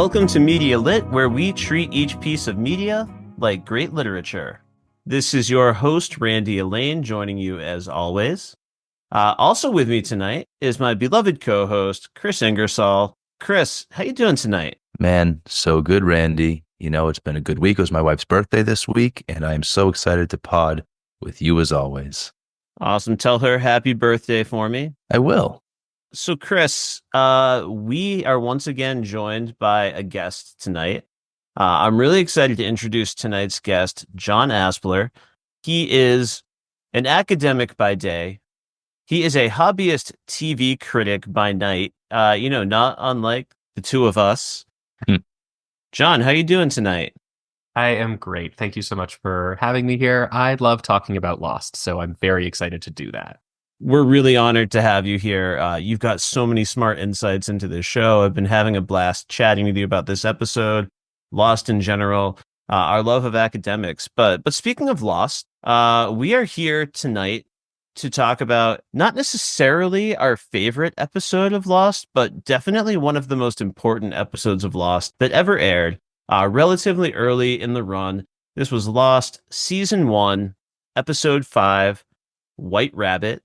Welcome to Media Lit, where we treat each piece of media like great literature. This is your host, Randy Elaine, joining you as always. Also with me tonight is my beloved co-host, Kris Ingersoll. Kris, how you doing tonight? Man, so good, Randy. You know, it's been a good week. It was my wife's birthday this week, and I am so excited to pod with you as always. Awesome. Tell her happy birthday for me. I will. So, Kris, we are once again joined by a guest tonight. I'm really excited to introduce tonight's guest, John Aspler. He is an academic by day. He is a hobbyist TV critic by night. Not unlike the two of us. Hmm. John, how you doing tonight? I am great. Thank you so much for having me here. I love talking about Lost, so I'm very excited to do that. We're really honored to have you here. You've got so many smart insights into this show. I've been having a blast chatting with you about this episode, Lost in general, our love of academics. But speaking of Lost, we are here tonight to talk about not necessarily our favorite episode of Lost, but definitely one of the most important episodes of Lost that ever aired, relatively early in the run. This was Lost Season 1, Episode 5, White Rabbit.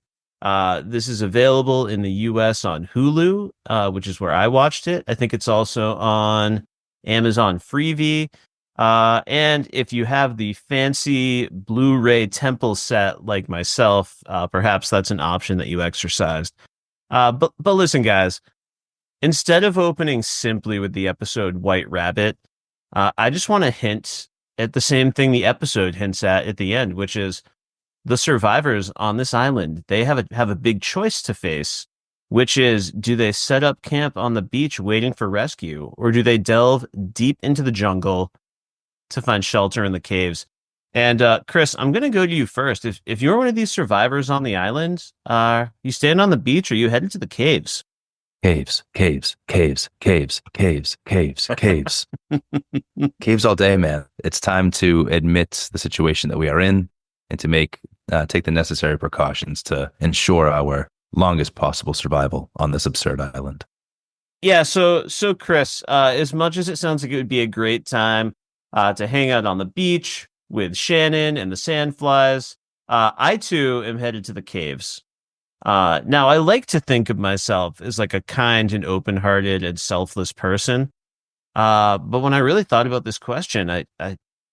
This is available in the US on Hulu, which is where I watched it. I think it's also on Amazon Freevee. And if you have the fancy Blu-ray Temple set like myself, perhaps that's an option that you exercised. But listen, guys, instead of opening simply with the episode White Rabbit, I just want to hint at the same thing the episode hints at the end, which is the survivors on this island. They have a big choice to face, which is, do they set up camp on the beach waiting for rescue, or do they delve deep into the jungle to find shelter in the caves? And Kris, I'm going to go to you first. If you're one of these survivors on the island, you staying on the beach or you headed to the caves? Caves, caves, caves, caves, caves, caves, caves. Caves all day, man. It's time to admit the situation that we are in and to take the necessary precautions to ensure our longest possible survival on this absurd island. Yeah, so Kris, as much as it sounds like it would be a great time to hang out on the beach with Shannon and the Sandflies, I too am headed to the caves. Now, I like to think of myself as like a kind and open-hearted and selfless person. But when I really thought about this question, I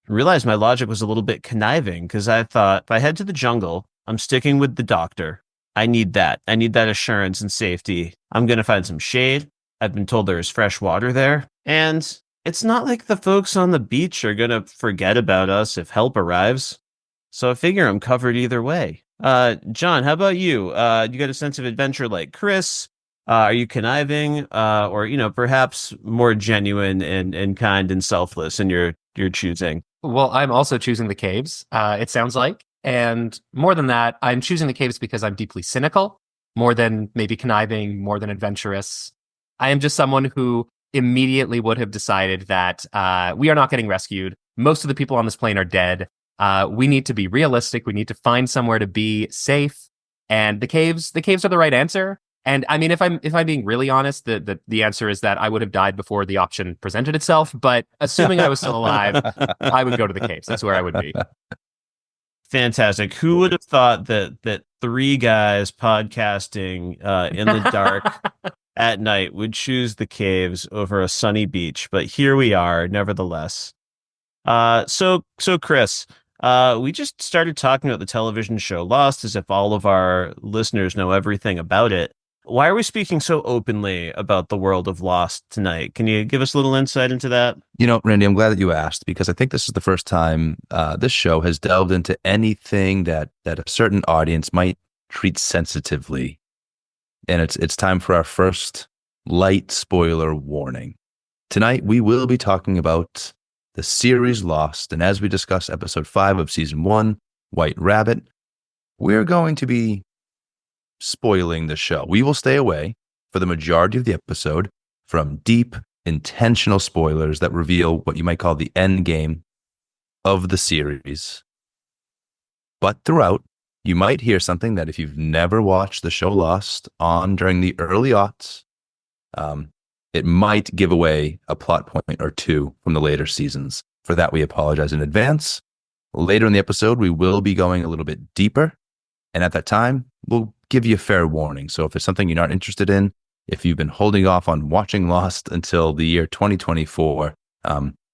realized my logic was a little bit conniving, because I thought, if I head to the jungle, I'm sticking with the doctor. I need that. I need that assurance and safety. I'm going to find some shade. I've been told there is fresh water there. And it's not like the folks on the beach are going to forget about us if help arrives. So I figure I'm covered either way. John, how about you? You got a sense of adventure like Kris? Are you conniving, or, perhaps more genuine and kind and selfless in your choosing? Well, I'm also choosing the caves, it sounds like. And more than that, I'm choosing the caves because I'm deeply cynical, more than maybe conniving, more than adventurous. I am just someone who immediately would have decided that we are not getting rescued. Most of the people on this plane are dead. We need to be realistic. We need to find somewhere to be safe. And the caves are the right answer. And I mean, if I'm being really honest, the answer is that I would have died before the option presented itself. But assuming I was still alive, I would go to the caves. That's where I would be. Fantastic. Who would have thought that three guys podcasting in the dark at night would choose the caves over a sunny beach? But here we are, nevertheless. So Kris, we just started talking about the television show Lost as if all of our listeners know everything about it. Why are we speaking so openly about the world of Lost tonight? Can you give us a little insight into that? You know, Randy, I'm glad that you asked, because I think this is the first time this show has delved into anything that a certain audience might treat sensitively. And it's time for our first light spoiler warning. Tonight, we will be talking about the series Lost. And as we discuss episode 5 of season 1, White Rabbit, we're going to be spoiling the show. We will stay away for the majority of the episode from deep, intentional spoilers that reveal what you might call the endgame of the series. But throughout, you might hear something that if you've never watched the show Lost on during the early aughts, it might give away a plot point or two from the later seasons. For that, we apologize in advance. Later in the episode, we will be going a little bit deeper. And at that time, we'll give you a fair warning. So if it's something you're not interested in, if you've been holding off on watching Lost until the year 2024,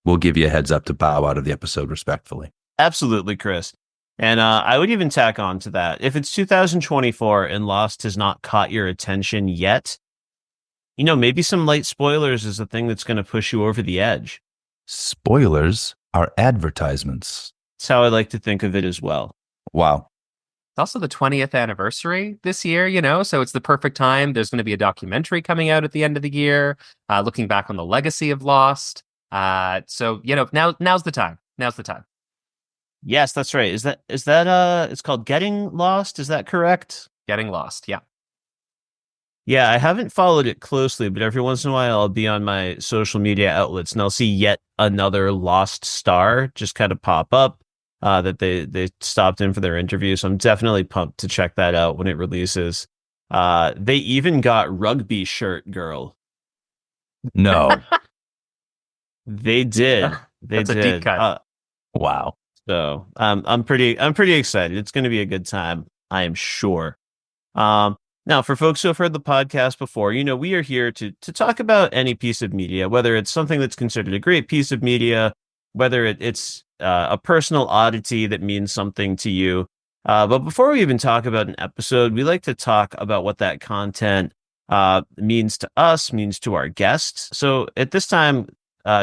we'll give you a heads up to bow out of the episode respectfully. Absolutely, Kris. And I would even tack on to that. If it's 2024 and Lost has not caught your attention yet, maybe some light spoilers is the thing that's going to push you over the edge. Spoilers are advertisements. That's how I like to think of it as well. Wow. It's also the 20th anniversary this year, so it's the perfect time. There's going to be a documentary coming out at the end of the year, looking back on the legacy of Lost. So, now's the time. Now's the time. Yes, that's right. Is that it's called Getting Lost? Is that correct? Getting Lost. Yeah. Yeah, I haven't followed it closely, but every once in a while I'll be on my social media outlets and I'll see yet another Lost star just kind of pop up that they stopped in for their interview. So I'm definitely pumped to check that out when it releases. They even got rugby shirt girl. No. They did. They That's did. a deep cut. Wow. So I'm pretty excited. It's going to be a good time, I am sure. Now, for folks who have heard the podcast before, we are here to talk about any piece of media, whether it's something that's considered a great piece of media, whether it's a personal oddity that means something to you. But before we even talk about an episode, we like to talk about what that content means to us, means to our guests. So at this time,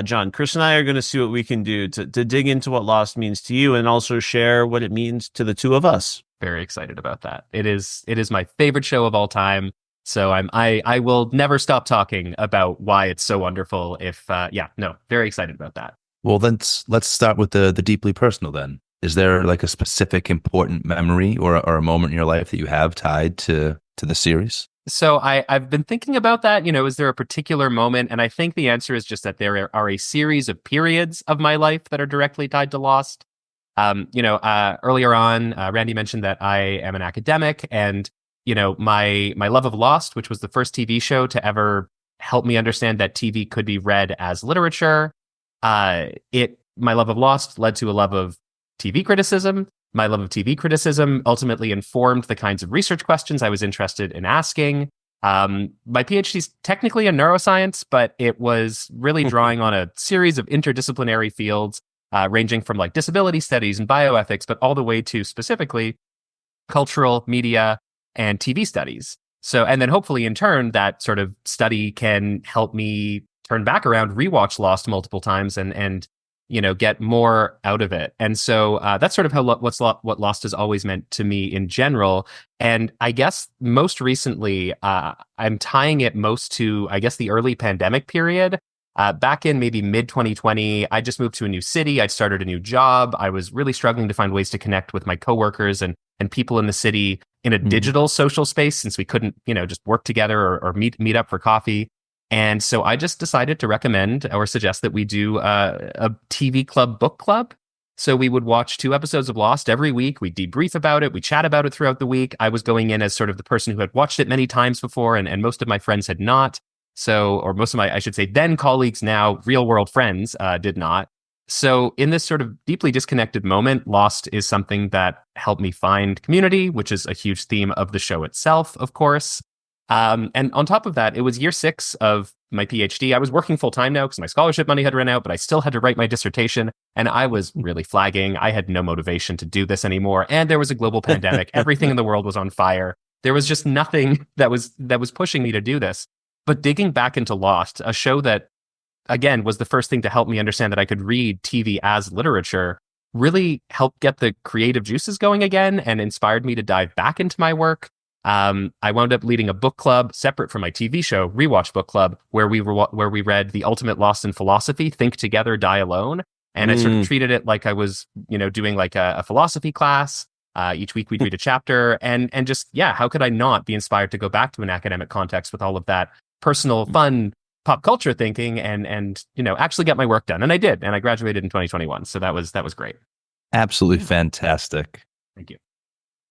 John, Kris and I are going to see what we can do to dig into what Lost means to you and also share what it means to the two of us. Very excited about that. It is my favorite show of all time. So I will never stop talking about why it's so wonderful. Very excited about that. Well, then let's start with the deeply personal then. Is there like a specific important memory or a moment in your life that you have tied to the series? So I've been thinking about that. Is there a particular moment? And I think the answer is just that there are a series of periods of my life that are directly tied to Lost. Earlier on, Randy mentioned that I am an academic, and my love of Lost, which was the first TV show to ever help me understand that TV could be read as literature. My love of Lost led to a love of TV criticism. My love of TV criticism ultimately informed the kinds of research questions I was interested in asking. My PhD is technically in neuroscience, but it was really drawing on a series of interdisciplinary fields, ranging from like disability studies and bioethics, but all the way to specifically cultural media and TV studies. So, and then hopefully in turn, that sort of study can help me turn back around, rewatch Lost multiple times and get more out of it. And so that's sort of what Lost has always meant to me in general. And I guess most recently, I'm tying it most to, the early pandemic period. Back in maybe mid-2020, I just moved to a new city. I'd started a new job. I was really struggling to find ways to connect with my coworkers and people in the city in a digital social space, since we couldn't, just work together or meet up for coffee. And so I just decided to recommend or suggest that we do a TV club book club. So we would watch 2 episodes of Lost every week. We debrief about it. We chat about it throughout the week. I was going in as sort of the person who had watched it many times before, and most of my friends had not. So, or most of my, I should say, then colleagues, now real world friends, did not. So in this sort of deeply disconnected moment, Lost is something that helped me find community, which is a huge theme of the show itself, of course. And on top of that, it was year 6 of my PhD. I was working full time now because my scholarship money had run out, but I still had to write my dissertation, and I was really flagging. I had no motivation to do this anymore. And there was a global pandemic. Everything in the world was on fire. There was just nothing that was pushing me to do this. But digging back into Lost, a show that, again, was the first thing to help me understand that I could read TV as literature, really helped get the creative juices going again and inspired me to dive back into my work. I wound up leading a book club separate from my TV show, Rewatch Book Club, where we read The Ultimate Lost in Philosophy, Think Together, Die Alone. And I sort of treated it like I was, doing like a philosophy class. Each week we'd read a chapter and just, how could I not be inspired to go back to an academic context with all of that personal, fun pop culture thinking and actually get my work done. And I did. And I graduated in 2021. So that was great. Absolutely fantastic. Thank you.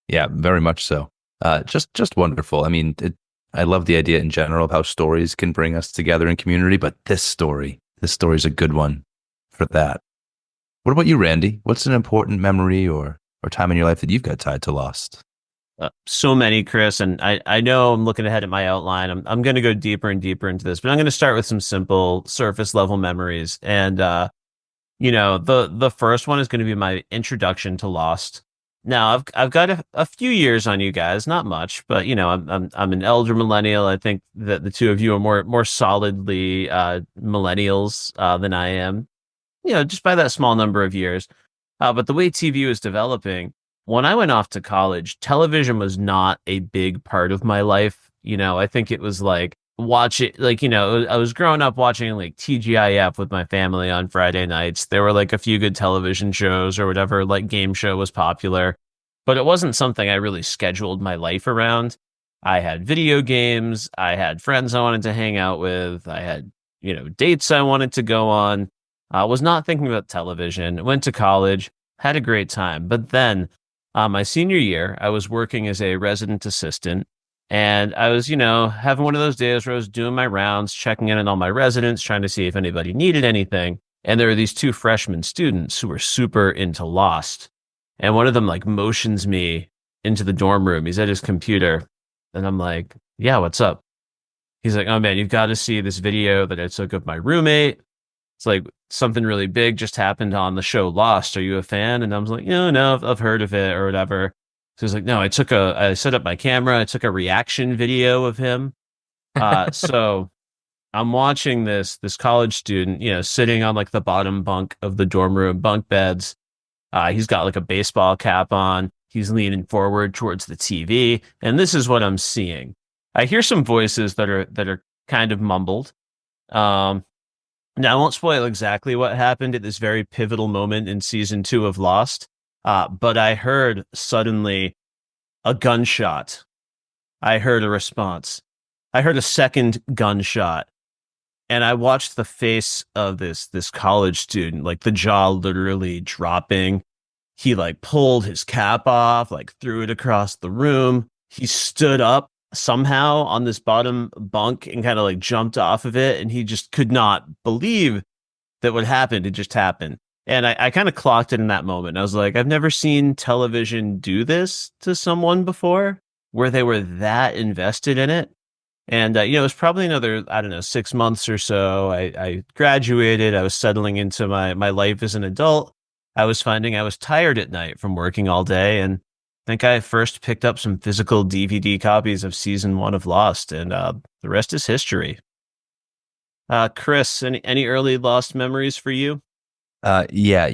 Yeah, very much so. Just wonderful. I mean, I love the idea in general of how stories can bring us together in community, but this story is a good one for that. What about you, Randy? What's an important memory or time in your life that you've got tied to Lost? So many, Kris, and I know I'm looking ahead at my outline. I'm going to go deeper and deeper into this, but I'm going to start with some simple surface level memories. And the first one is going to be my introduction to Lost. Now I've got a few years on you guys, not much, but I'm an elder millennial. I think that the two of you are more solidly millennials than I am. Just by that small number of years. But the way TV was developing, when I went off to college, television was not a big part of my life. I think it was like I was growing up watching like TGIF with my family on Friday nights. There were like a few good television shows or whatever, like game show was popular, but it wasn't something I really scheduled my life around. I had video games, I had friends I wanted to hang out with, I had, dates I wanted to go on. I was not thinking about television. Went to college, had a great time. But then, my senior year, I was working as a resident assistant, and I was, having one of those days where I was doing my rounds, checking in on all my residents, trying to see if anybody needed anything. And there were these two freshman students who were super into Lost. And one of them like motions me into the dorm room. He's at his computer, and I'm like, "Yeah, what's up?" He's like, "Oh man, you've got to see this video that I took of my roommate. It's like something really big just happened on the show Lost. Are you a fan?" And I was like, no, I've heard of it or whatever. So he's like, "No, I set up my camera. I took a reaction video of him." So I'm watching this college student, sitting on like the bottom bunk of the dorm room bunk beds. He's got like a baseball cap on. He's leaning forward towards the TV. And this is what I'm seeing. I hear some voices that are kind of mumbled. Um, Now, I won't spoil exactly what happened at this very pivotal moment in season 2 of Lost, but I heard suddenly a gunshot. I heard a response. I heard a second gunshot, and I watched the face of this college student, like the jaw literally dropping. He like pulled his cap off, like threw it across the room. He stood up somehow on this bottom bunk and kind of like jumped off of it. And he just could not believe that what happened. It just happened. And I kind of clocked it in that moment. I was like, I've never seen television do this to someone before where they were that invested in it. And, it was probably another, I don't know, 6 months or so. I graduated. I was settling into my life as an adult. I was finding I was tired at night from working all day. And I think I first picked up some physical DVD copies of season 1 of Lost, and the rest is history. Kris, any early Lost memories for you? Yeah,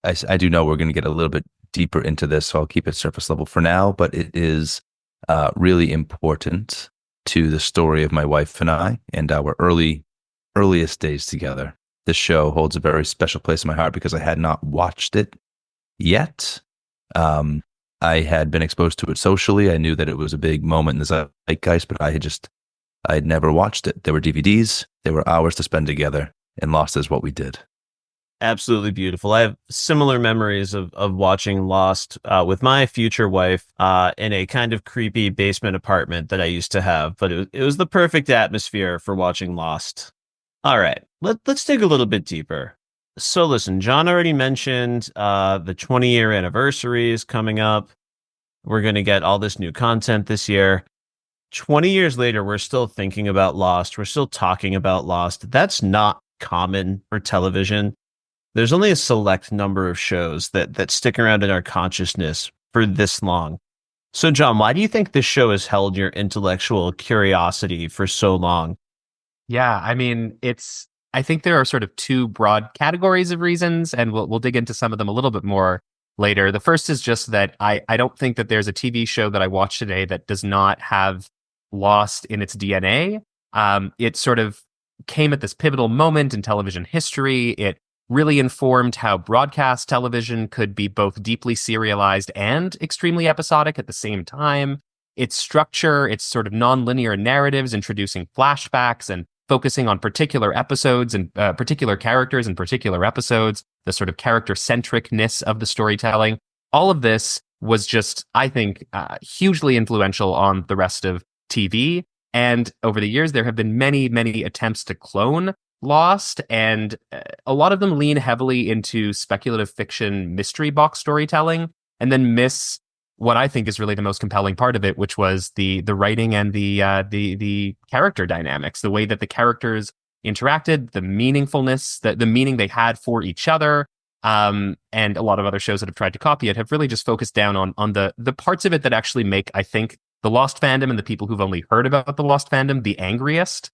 I do know we're going to get a little bit deeper into this, so I'll keep it surface level for now, but it is really important to the story of my wife and I and our earliest days together. This show holds a very special place in my heart because I had not watched it yet. I had been exposed to it socially. I knew that it was a big moment in the zeitgeist, but I had never watched it. There were DVDs. There were hours to spend together, and Lost is what we did. Absolutely beautiful. I have similar memories of watching Lost with my future wife in a kind of creepy basement apartment that I used to have, but it was the perfect atmosphere for watching Lost. All right, let's dig a little bit deeper. So listen, John already mentioned the 20-year anniversary is coming up. We're going to get all this new content this year. 20 years later, we're still thinking about Lost. We're still talking about Lost. That's not common for television. There's only a select number of shows that stick around in our consciousness for this long. So, John, why do you think this show has held your intellectual curiosity for so long? Yeah, I mean, I think there are sort of two broad categories of reasons, and we'll dig into some of them a little bit more later. The first is just that I don't think that there's a TV show that I watch today that does not have Lost in its DNA. It sort of came at this pivotal moment in television history. It really informed how broadcast television could be both deeply serialized and extremely episodic at the same time. Its structure, its sort of non-linear narratives, introducing flashbacks and focusing on particular episodes and particular characters in particular episodes, the sort of character-centricness of the storytelling. All of this was just, I think, hugely influential on the rest of TV. And over the years, there have been many, many attempts to clone Lost, and a lot of them lean heavily into speculative fiction mystery box storytelling, and then miss what I think is really the most compelling part of it, which was the writing and the character dynamics, the way that the characters interacted, the meaningfulness, the meaning they had for each other. And a lot of other shows that have tried to copy it have really just focused down on the parts of it that actually make, I think, the Lost fandom and the people who've only heard about the Lost fandom the angriest,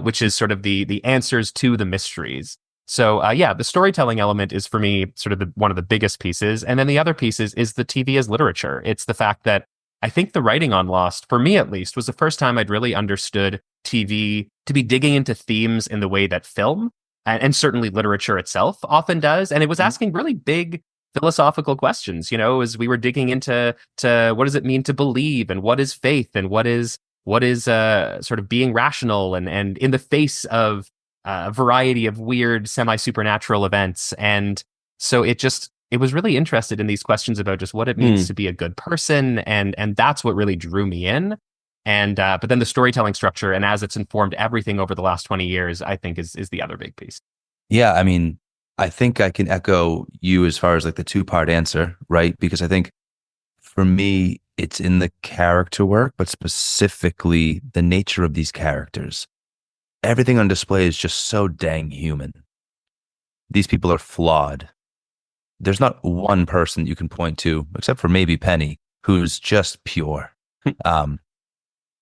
which is sort of the answers to the mysteries. So yeah, the storytelling element is for me sort of one of the biggest pieces. And then the other pieces is the TV as literature. It's the fact that I think the writing on Lost, for me at least, was the first time I'd really understood TV to be digging into themes in the way that film and certainly literature itself often does. And it was asking really big philosophical questions, as we were digging into what does it mean to believe, and what is faith, and what is sort of being rational and in the face of a variety of weird semi-supernatural events. And so it was really interested in these questions about just what it means to be a good person. And that's what really drew me in. And but then the storytelling structure, and as it's informed everything over the last 20 years, I think is the other big piece. Yeah, I mean, I think I can echo you as far as like the two-part answer, right? Because I think for me, it's in the character work, but specifically the nature of these characters. Everything on display is just so dang human. These people are flawed. There's not one person you can point to, except for maybe Penny, who's just pure.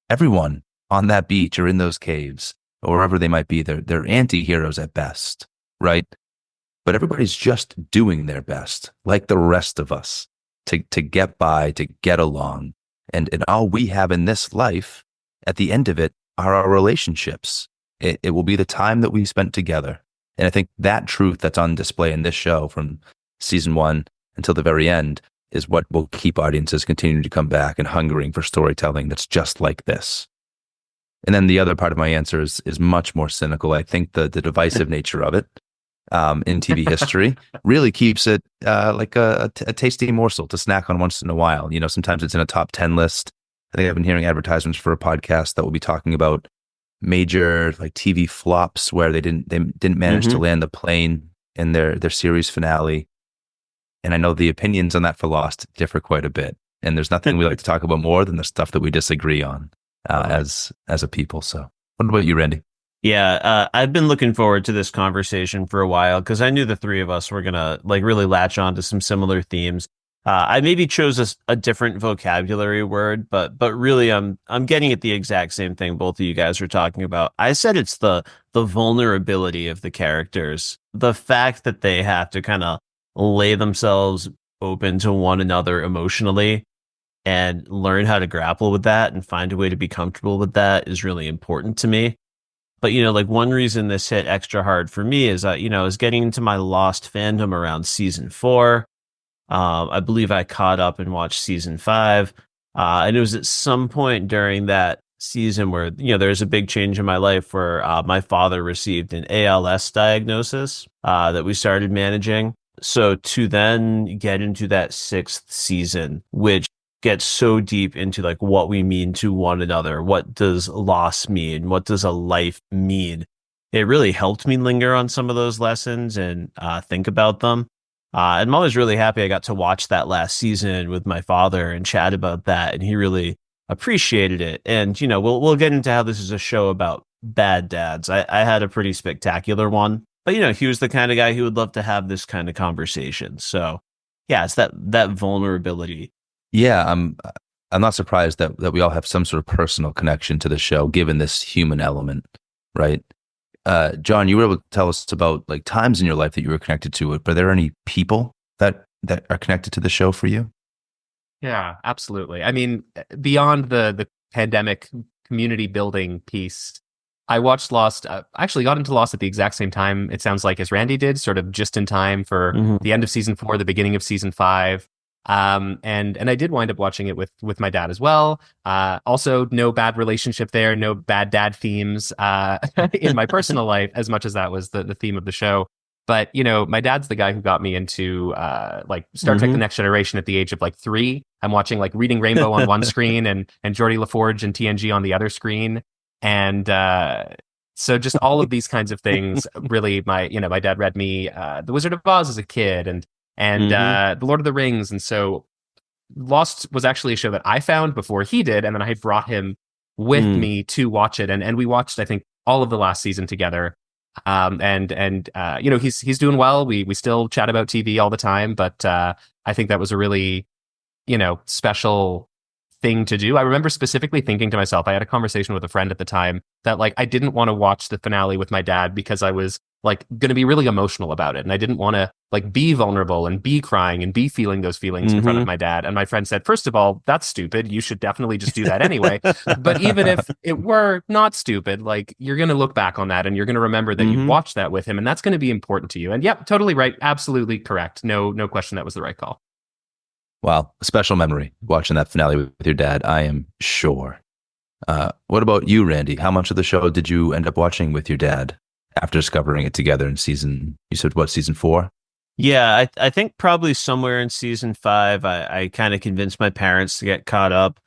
Everyone on that beach or in those caves or wherever they might be, they're anti-heroes at best, right? But everybody's just doing their best, like the rest of us, to get by, to get along. And all we have in this life, at the end of it, are our relationships. It will be the time that we spent together. And I think that truth that's on display in this show from season 1 until the very end is what will keep audiences continuing to come back and hungering for storytelling that's just like this. And then the other part of my answer is much more cynical. I think the divisive nature of it in TV history really keeps it like a tasty morsel to snack on once in a while. Sometimes it's in a top 10 list. I think I've been hearing advertisements for a podcast that will be talking about major like TV flops where they didn't manage to land the plane in their series finale. And I know the opinions on that for Lost differ quite a bit. And there's nothing we like to talk about more than the stuff that we disagree on as a people. So what about you, Randy? Yeah, I've been looking forward to this conversation for a while because I knew the three of us were gonna like really latch on to some similar themes. I maybe chose a different vocabulary word, but really I'm getting at the exact same thing both of you guys are talking about. I said it's the vulnerability of the characters, the fact that they have to kind of lay themselves open to one another emotionally and learn how to grapple with that and find a way to be comfortable with that is really important to me. But, like one reason this hit extra hard for me is, I was getting into my Lost fandom around season 4. I believe I caught up and watched season 5. And it was at some point during that season where, there's a big change in my life where my father received an ALS diagnosis that we started managing. So to then get into that 6th season, which gets so deep into like what we mean to one another, what does loss mean, what does a life mean, it really helped me linger on some of those lessons and think about them. And I'm always really happy I got to watch that last season with my father and chat about that, and he really appreciated it. And we'll get into how this is a show about bad dads. I had a pretty spectacular one. But, he was the kind of guy who would love to have this kind of conversation. So, yeah, it's that vulnerability. Yeah, I'm not surprised that we all have some sort of personal connection to the show, given this human element, right? John, you were able to tell us about like times in your life that you were connected to it. But are there any people that are connected to the show for you? Yeah, absolutely. I mean, beyond the pandemic community building piece, I watched Lost. I actually got into Lost at the exact same time, it sounds like, as Randy did, sort of just in time for the end of season 4, the beginning of season 5. And I did wind up watching it with my dad as well. Also, no bad relationship there, no bad dad themes in my personal life, as much as that was the theme of the show. But, my dad's the guy who got me into like Star Trek The Next Generation at the age of like 3. I'm watching like Reading Rainbow on one screen and Geordie LaForge and TNG on the other screen. And so just all of these kinds of things really, my dad read me The Wizard of Oz as a kid, and The Lord of the Rings. And so Lost was actually a show that I found before he did, and then I brought him with me to watch it, and we watched, I think, all of the last season together. He's doing well. We still chat about TV all the time, but I think that was a really special thing to do. I remember specifically thinking to myself, I had a conversation with a friend at the time that like I didn't want to watch the finale with my dad because I was like going to be really emotional about it, and I didn't want to like be vulnerable and be crying and be feeling those feelings in front of my dad. And my friend said, first of all, that's stupid. You should definitely just do that anyway. But even if it were not stupid, like you're going to look back on that and you're going to remember that you watched that with him, and that's going to be important to you. And yep, totally right. Absolutely correct. No question. That was the right call. Wow, a special memory watching that finale with your dad, I am sure. What about you, Randy? How much of the show did you end up watching with your dad after discovering it together in season 4? Yeah, I think probably somewhere in season 5, I kind of convinced my parents to get caught up.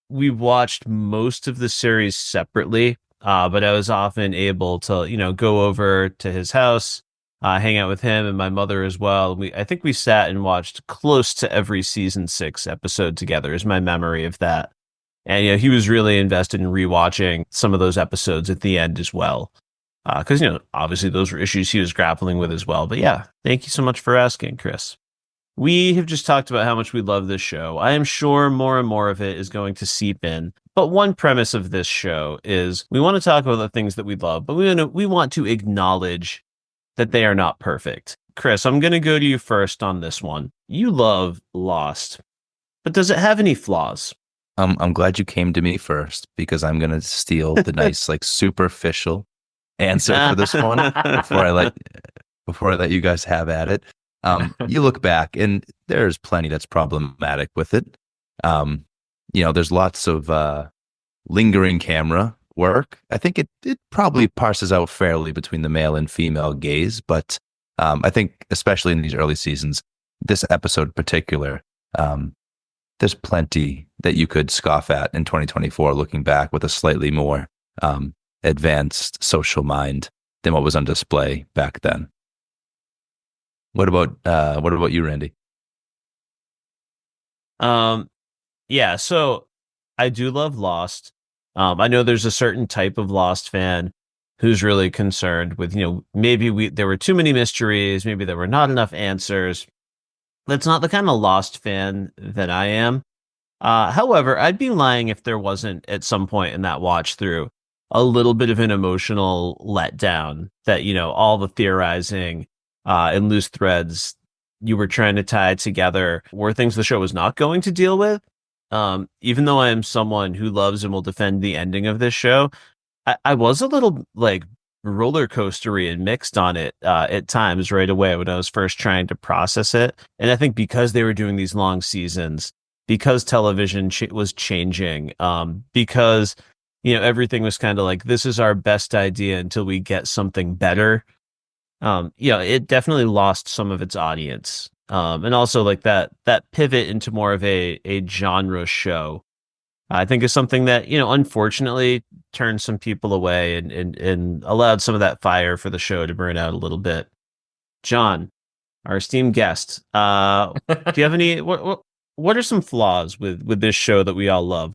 We watched most of the series separately, but I was often able to, go over to his house, hang out with him and my mother as well. I think we sat and watched close to every season 6 episode together is my memory of that. And, he was really invested in rewatching some of those episodes at the end as well. Because, obviously those were issues he was grappling with as well. But yeah, thank you so much for asking, Kris. We have just talked about how much we love this show. I am sure more and more of it is going to seep in. But one premise of this show is we want to talk about the things that we love, but we want to acknowledge that they are not perfect. Kris, I'm going to go to you first on this one. You love Lost, but does it have any flaws? I'm glad you came to me first because I'm going to steal the nice, like superficial answer for this one before I let you guys have at it. You look back and there's plenty that's problematic with it. There's lots of lingering camera work. I think it probably parses out fairly between the male and female gaze, but I think especially in these early seasons, this episode in particular, there's plenty that you could scoff at in 2024 looking back with a slightly more advanced social mind than what was on display back then. What about you, Randy? Yeah, so I do love Lost. I know there's a certain type of Lost fan who's really concerned with, maybe there were too many mysteries, maybe there were not enough answers. That's not the kind of Lost fan that I am. However, I'd be lying if there wasn't at some point in that watch through a little bit of an emotional letdown that, all the theorizing and loose threads you were trying to tie together were things the show was not going to deal with. Even though I am someone who loves and will defend the ending of this show, I was a little like roller coastery and mixed on it at times right away when I was first trying to process it. And I think because they were doing these long seasons, because television was changing, because everything was kind of like, this is our best idea until we get something better. It definitely lost some of its audience. And also like that pivot into more of a genre show, I think is something that, unfortunately turned some people away and allowed some of that fire for the show to burn out a little bit. John, our esteemed guest, do you have any, what are some flaws with this show that we all love?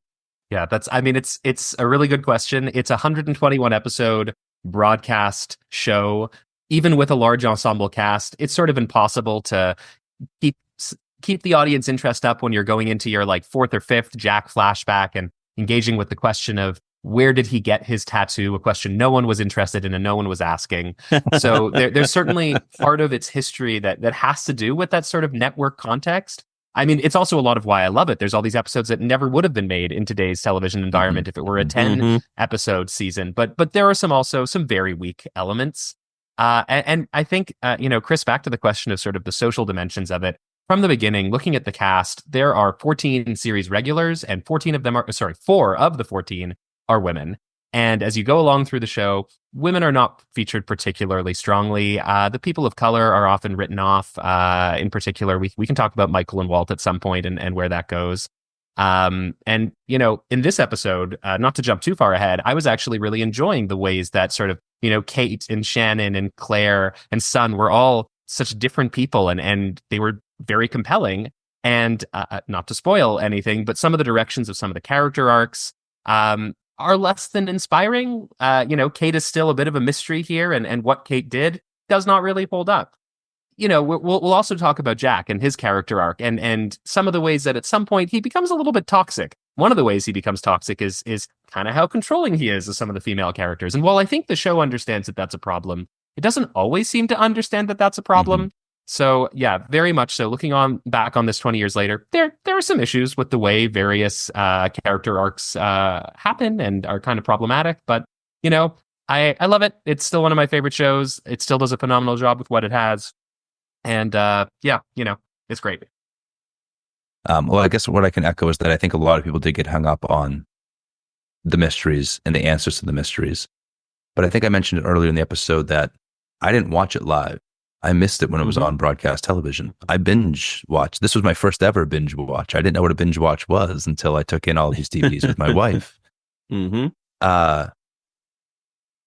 Yeah, it's a really good question. It's a 121 episode broadcast show. Even with a large ensemble cast, it's sort of impossible to keep the audience interest up when you're going into your like 4th or 5th Jack flashback and engaging with the question of where did he get his tattoo, a question no one was interested in and no one was asking. So there's certainly part of its history that has to do with that sort of network context. I mean, it's also a lot of why I love it. There's all these episodes that never would have been made in today's television environment if it were a 10 episode season. But there are some very weak elements. And I think, Kris, back to the question of sort of the social dimensions of it. From the beginning, looking at the cast, there are 14 series regulars and 4 of the 14 are women. And as you go along through the show, women are not featured particularly strongly. The people of color are often written off. In particular, we can talk about Michael and Walt at some point and where that goes. And, in this episode, not to jump too far ahead, I was actually really enjoying the ways that sort of, Kate and Shannon and Claire and Sun were all such different people, and they were very compelling. And not to spoil anything, but some of the directions of some of the character arcs are less than inspiring. Kate is still a bit of a mystery here, and what Kate did does not really hold up. We'll also talk about Jack and his character arc and some of the ways that at some point he becomes a little bit toxic. One of the ways he becomes toxic is kind of how controlling he is of some of the female characters. And while I think the show understands that that's a problem, it doesn't always seem to understand that that's a problem. Mm-hmm. So yeah, very much so. Looking back on this 20 years later, there are some issues with the way various character arcs happen and are kind of problematic. But I love it. It's still one of my favorite shows. It still does a phenomenal job with what it has. And it's great. Well, I guess what I can echo is that I think a lot of people did get hung up on the mysteries and the answers to the mysteries. But I think I mentioned it earlier in the episode that I didn't watch it live. I missed it when it was on broadcast television. I binge watched. This was my first ever binge watch. I didn't know what a binge watch was until I took in all these DVDs with my wife. Mm-hmm.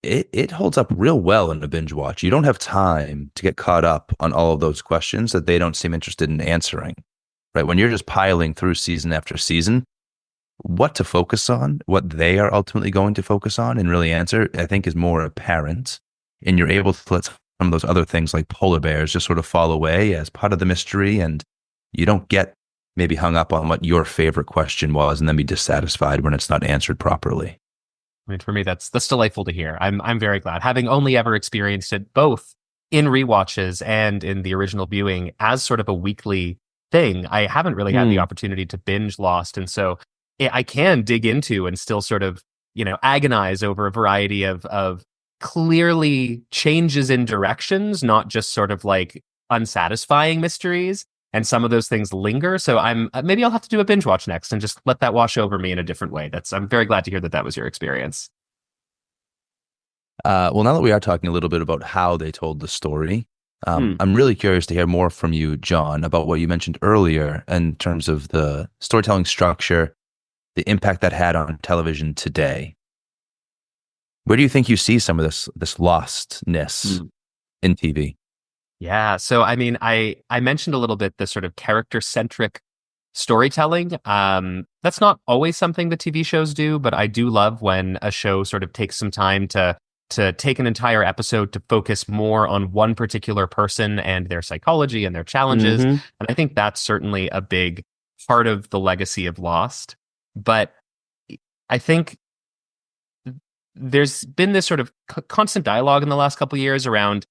It holds up real well in a binge watch. You don't have time to get caught up on all of those questions that they don't seem interested in answering, right? When you're just piling through season after season, what to focus on, what they are ultimately going to focus on and really answer, I think is more apparent. And you're able to let some of those other things like polar bears just sort of fall away as part of the mystery. And you don't get maybe hung up on what your favorite question was and then be dissatisfied when it's not answered properly. I mean, for me, that's delightful to hear. I'm very glad, having only ever experienced it both in rewatches and in the original viewing as sort of a weekly thing. I haven't really had the opportunity to binge Lost, and so I can dig into and still sort of agonize over a variety of clearly changes in directions, not just sort of like unsatisfying mysteries. And some of those things linger. So maybe I'll have to do a binge watch next and just let that wash over me in a different way. I'm very glad to hear that was your experience. Well, now that we are talking a little bit about how they told the story, I'm really curious to hear more from you, John, about what you mentioned earlier in terms of the storytelling structure, the impact that had on television today. Where do you think you see some of this lostness in TV? Yeah. So, I mean, I mentioned a little bit the sort of character-centric storytelling. That's not always something the TV shows do, but I do love when a show sort of takes some time to take an entire episode to focus more on one particular person and their psychology and their challenges. And I think that's certainly a big part of the legacy of Lost. But I think there's been this sort of constant dialogue in the last couple of years around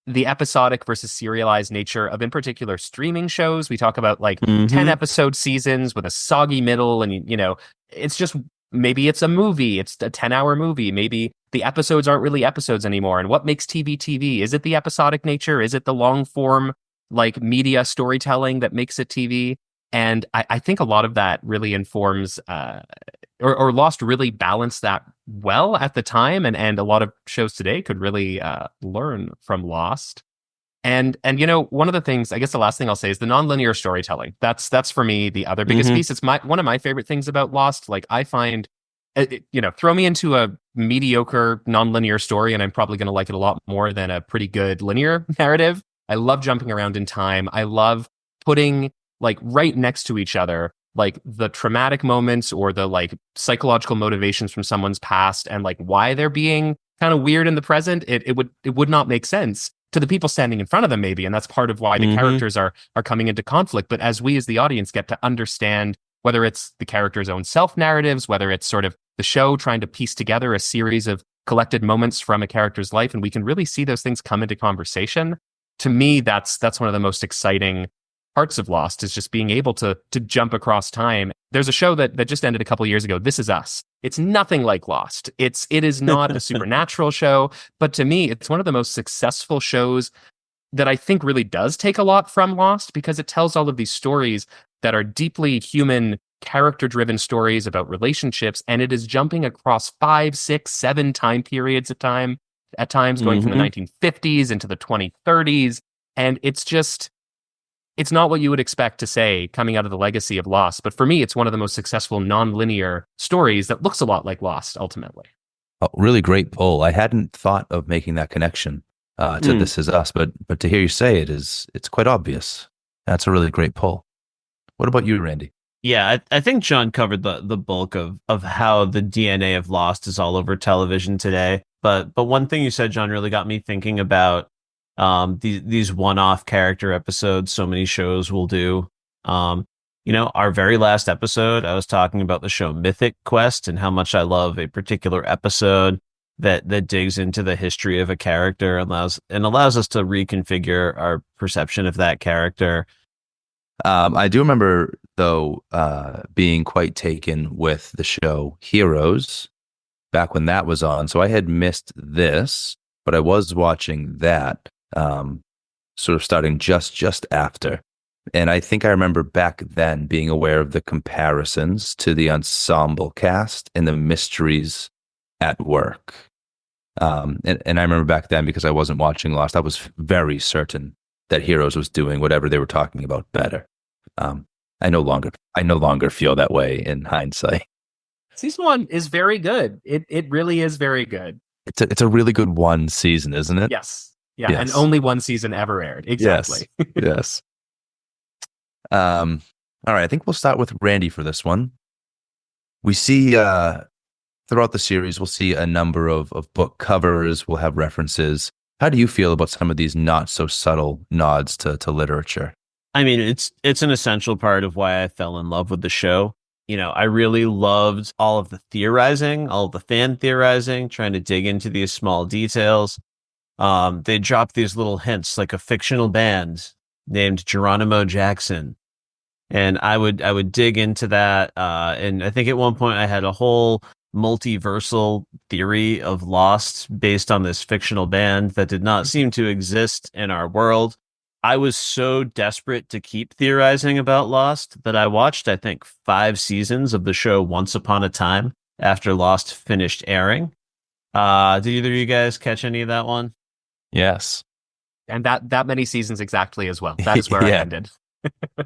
the episodic versus serialized nature of, in particular, streaming shows. We talk about like 10 episode seasons with a soggy middle, and it's just, maybe it's a movie, it's a 10-hour movie, maybe the episodes aren't really episodes anymore. And what makes TV TV? Is it the episodic nature? Is it the long form like media storytelling that makes it TV? And I think a lot of that really informs or Lost really balanced that well at the time, and a lot of shows today could really learn from Lost. And one of the things, I guess the last thing I'll say is the nonlinear storytelling. That's for me the other biggest piece. It's one of my favorite things about Lost. Like, I find, throw me into a mediocre nonlinear story, and I'm probably going to like it a lot more than a pretty good linear narrative. I love jumping around in time. I love putting like right next to each other, like the traumatic moments or the like psychological motivations from someone's past and like why they're being kind of weird in the present. It would not make sense to the people standing in front of them, maybe. And that's part of why the characters are coming into conflict. But as we as the audience get to understand, whether it's the character's own self-narratives, whether it's sort of the show trying to piece together a series of collected moments from a character's life, and we can really see those things come into conversation. To me, that's one of the most exciting parts of Lost, is just being able to jump across time. There's a show that just ended a couple of years ago, This Is Us. It's nothing like Lost. It is not a supernatural show, but to me, it's one of the most successful shows that I think really does take a lot from Lost, because it tells all of these stories that are deeply human, character-driven stories about relationships, and it is jumping across 5, 6, 7 time periods at times, going from the 1950s into the 2030s, and it's just, it's not what you would expect to say coming out of the legacy of Lost. But for me, it's one of the most successful non-linear stories that looks a lot like Lost ultimately. Oh, really great pull. I hadn't thought of making that connection to This Is Us, but to hear you say it's quite obvious. That's a really great pull. What about you, Randy? Yeah, I think John covered the bulk of how the DNA of Lost is all over television today. But one thing you said, John, really got me thinking about these one-off character episodes so many shows will do. Our very last episode, I was talking about the show Mythic Quest and how much I love a particular episode that digs into the history of a character and allows us to reconfigure our perception of that character. I do remember, though, being quite taken with the show Heroes back when that was on. So I had missed this, but I was watching that sort of starting just after. And I think I remember back then being aware of the comparisons to the ensemble cast and the mysteries at work. And I remember back then, because I wasn't watching Lost, I was very certain that Heroes was doing whatever they were talking about better. I no longer feel that way in hindsight. Season 1 is very good. It really is very good. It's a really good one season, isn't it? Yes. Yeah, Yes. and only one season ever aired. Exactly. Yes. All right, I think we'll start with Randy for this one. We see throughout the series, we'll see a number of book covers. We'll have references. How do you feel about some of these not so subtle nods to literature? I mean, it's an essential part of why I fell in love with the show. I really loved all of the theorizing, all of the fan theorizing, trying to dig into these small details. They dropped these little hints, like a fictional band named Geronimo Jackson. And I would dig into that. And I think at one point I had a whole multiversal theory of Lost based on this fictional band that did not seem to exist in our world. I was so desperate to keep theorizing about Lost that I watched, I think, 5 seasons of the show Once Upon a Time after Lost finished airing. Did either of you guys catch any of that one? Yes. And that many seasons exactly as well. That is where I ended.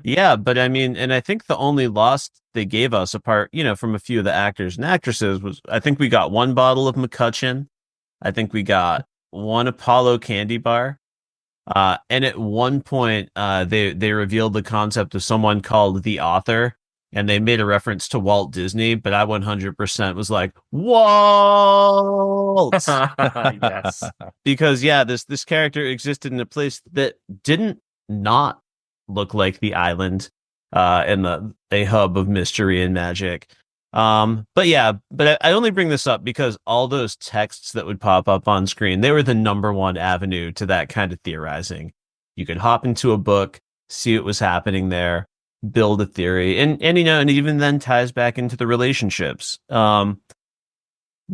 Yeah, but I mean, and I think the only Lost they gave us, apart, from a few of the actors and actresses, was I think we got 1 bottle of McCutcheon. I think we got 1 Apollo candy bar. And at one point, they revealed the concept of someone called the author, and they made a reference to Walt Disney, but I 100% was like, Walt! Yes. Because, yeah, this character existed in a place that didn't not look like the island, and a hub of mystery and magic. But I only bring this up because all those texts that would pop up on screen, they were the number one avenue to that kind of theorizing. You could hop into a book, see what was happening there, build a theory, and it even then ties back into the relationships.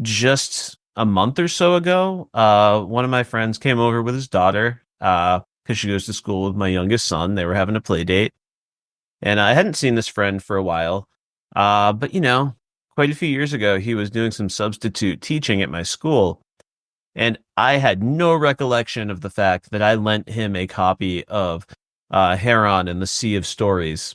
Just a month or so ago, one of my friends came over with his daughter, because she goes to school with my youngest son. They were having a play date, and I hadn't seen this friend for a while. But quite a few years ago, he was doing some substitute teaching at my school, and I had no recollection of the fact that I lent him a copy of Heron and the Sea of Stories,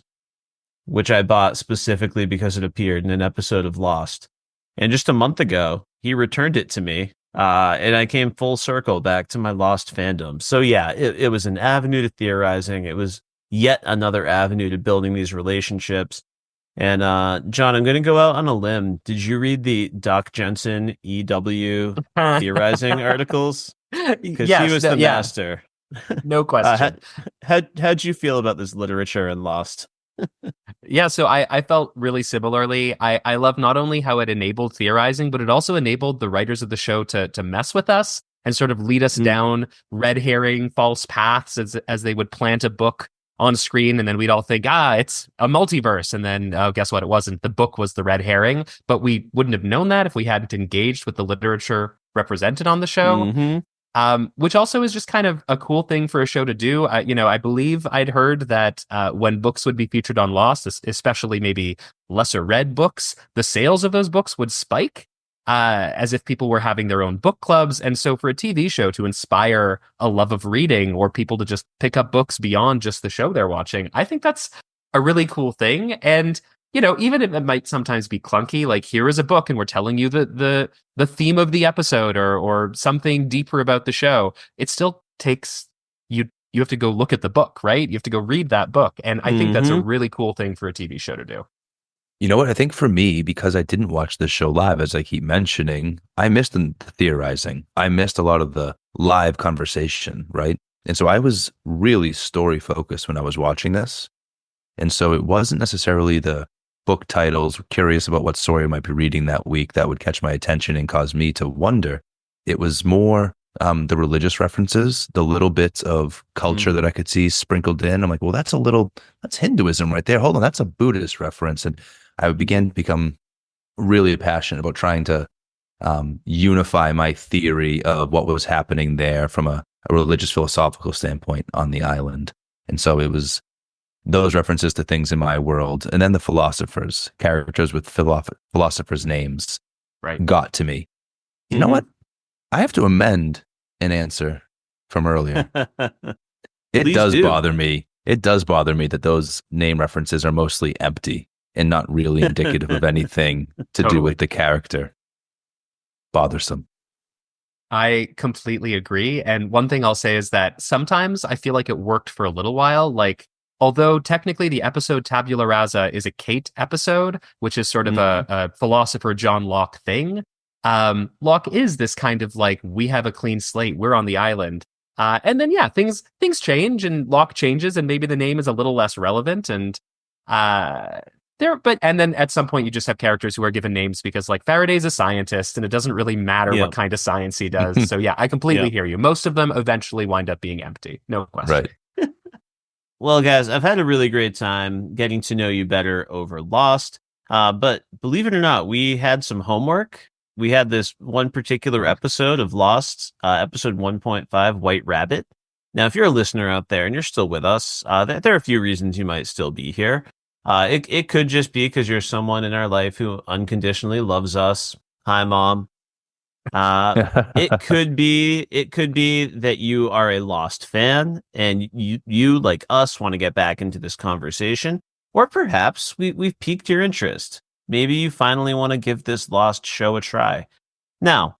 which I bought specifically because it appeared in an episode of Lost. And just a month ago, he returned it to me, and I came full circle back to my Lost fandom. So yeah, it was an avenue to theorizing. It was yet another avenue to building these relationships. And John, I'm going to go out on a limb. Did you read the Doc Jensen EW theorizing articles? Because yes, he was the master. No question. How'd you feel about this literature in Lost? Yeah, so I felt really similarly. I love not only how it enabled theorizing, but it also enabled the writers of the show to mess with us and sort of lead us down red herring, false paths as they would plant a book on screen, and then we'd all think, it's a multiverse, and then guess what? It wasn't. The book was the red herring, but we wouldn't have known that if we hadn't engaged with the literature represented on the show. Mm-hmm. Which also is just kind of a cool thing for a show to do. I believe I'd heard that when books would be featured on Lost, especially maybe lesser read books, the sales of those books would spike. as if people were having their own book clubs. And so for a TV show to inspire a love of reading or people to just pick up books beyond just the show they're watching, I think that's a really cool thing. And even if it might sometimes be clunky, like here is a book and we're telling you the theme of the episode or something deeper about the show, it still takes you have to go look at the book, right? You have to go read that book. And I think that's a really cool thing for a TV show to do. You know what? I think for me, because I didn't watch this show live, as I keep mentioning, I missed the theorizing. I missed a lot of the live conversation, right? And so I was really story focused when I was watching this. And so it wasn't necessarily the book titles, curious about what story I might be reading that week that would catch my attention and cause me to wonder. It was more the religious references, the little bits of culture that I could see sprinkled in. I'm like, well, that's Hinduism right there. Hold on, that's a Buddhist reference. And I began to become really passionate about trying to unify my theory of what was happening there from a religious philosophical standpoint on the island. And so it was those references to things in my world. And then the philosophers, characters with philosophers' names, got to me. You know what? I have to amend an answer from earlier. It does bother me. It does bother me that those name references are mostly empty and not really indicative of anything to do with the character. Bothersome. I completely agree. And one thing I'll say is that sometimes I feel like it worked for a little while. Like, although technically the episode Tabula Rasa is a Kate episode, which is sort of a philosopher John Locke thing. Locke is this kind of like, we have a clean slate, we're on the island. And then, things change and Locke changes and maybe the name is a little less relevant. And and then at some point you just have characters who are given names because like Faraday's a scientist and it doesn't really matter what kind of science he does. So I completely hear you. Most of them eventually wind up being empty. No question. Right. Well, guys, I've had a really great time getting to know you better over Lost. But believe it or not, we had some homework. We had this one particular episode of Lost, episode 1.5, White Rabbit. Now, if you're a listener out there and you're still with us, there are a few reasons you might still be here. It could just be because you're someone in our life who unconditionally loves us. Hi, Mom. It could be that you are a Lost fan and you like us want to get back into this conversation, or perhaps we've piqued your interest. Maybe you finally want to give this Lost show a try. Now,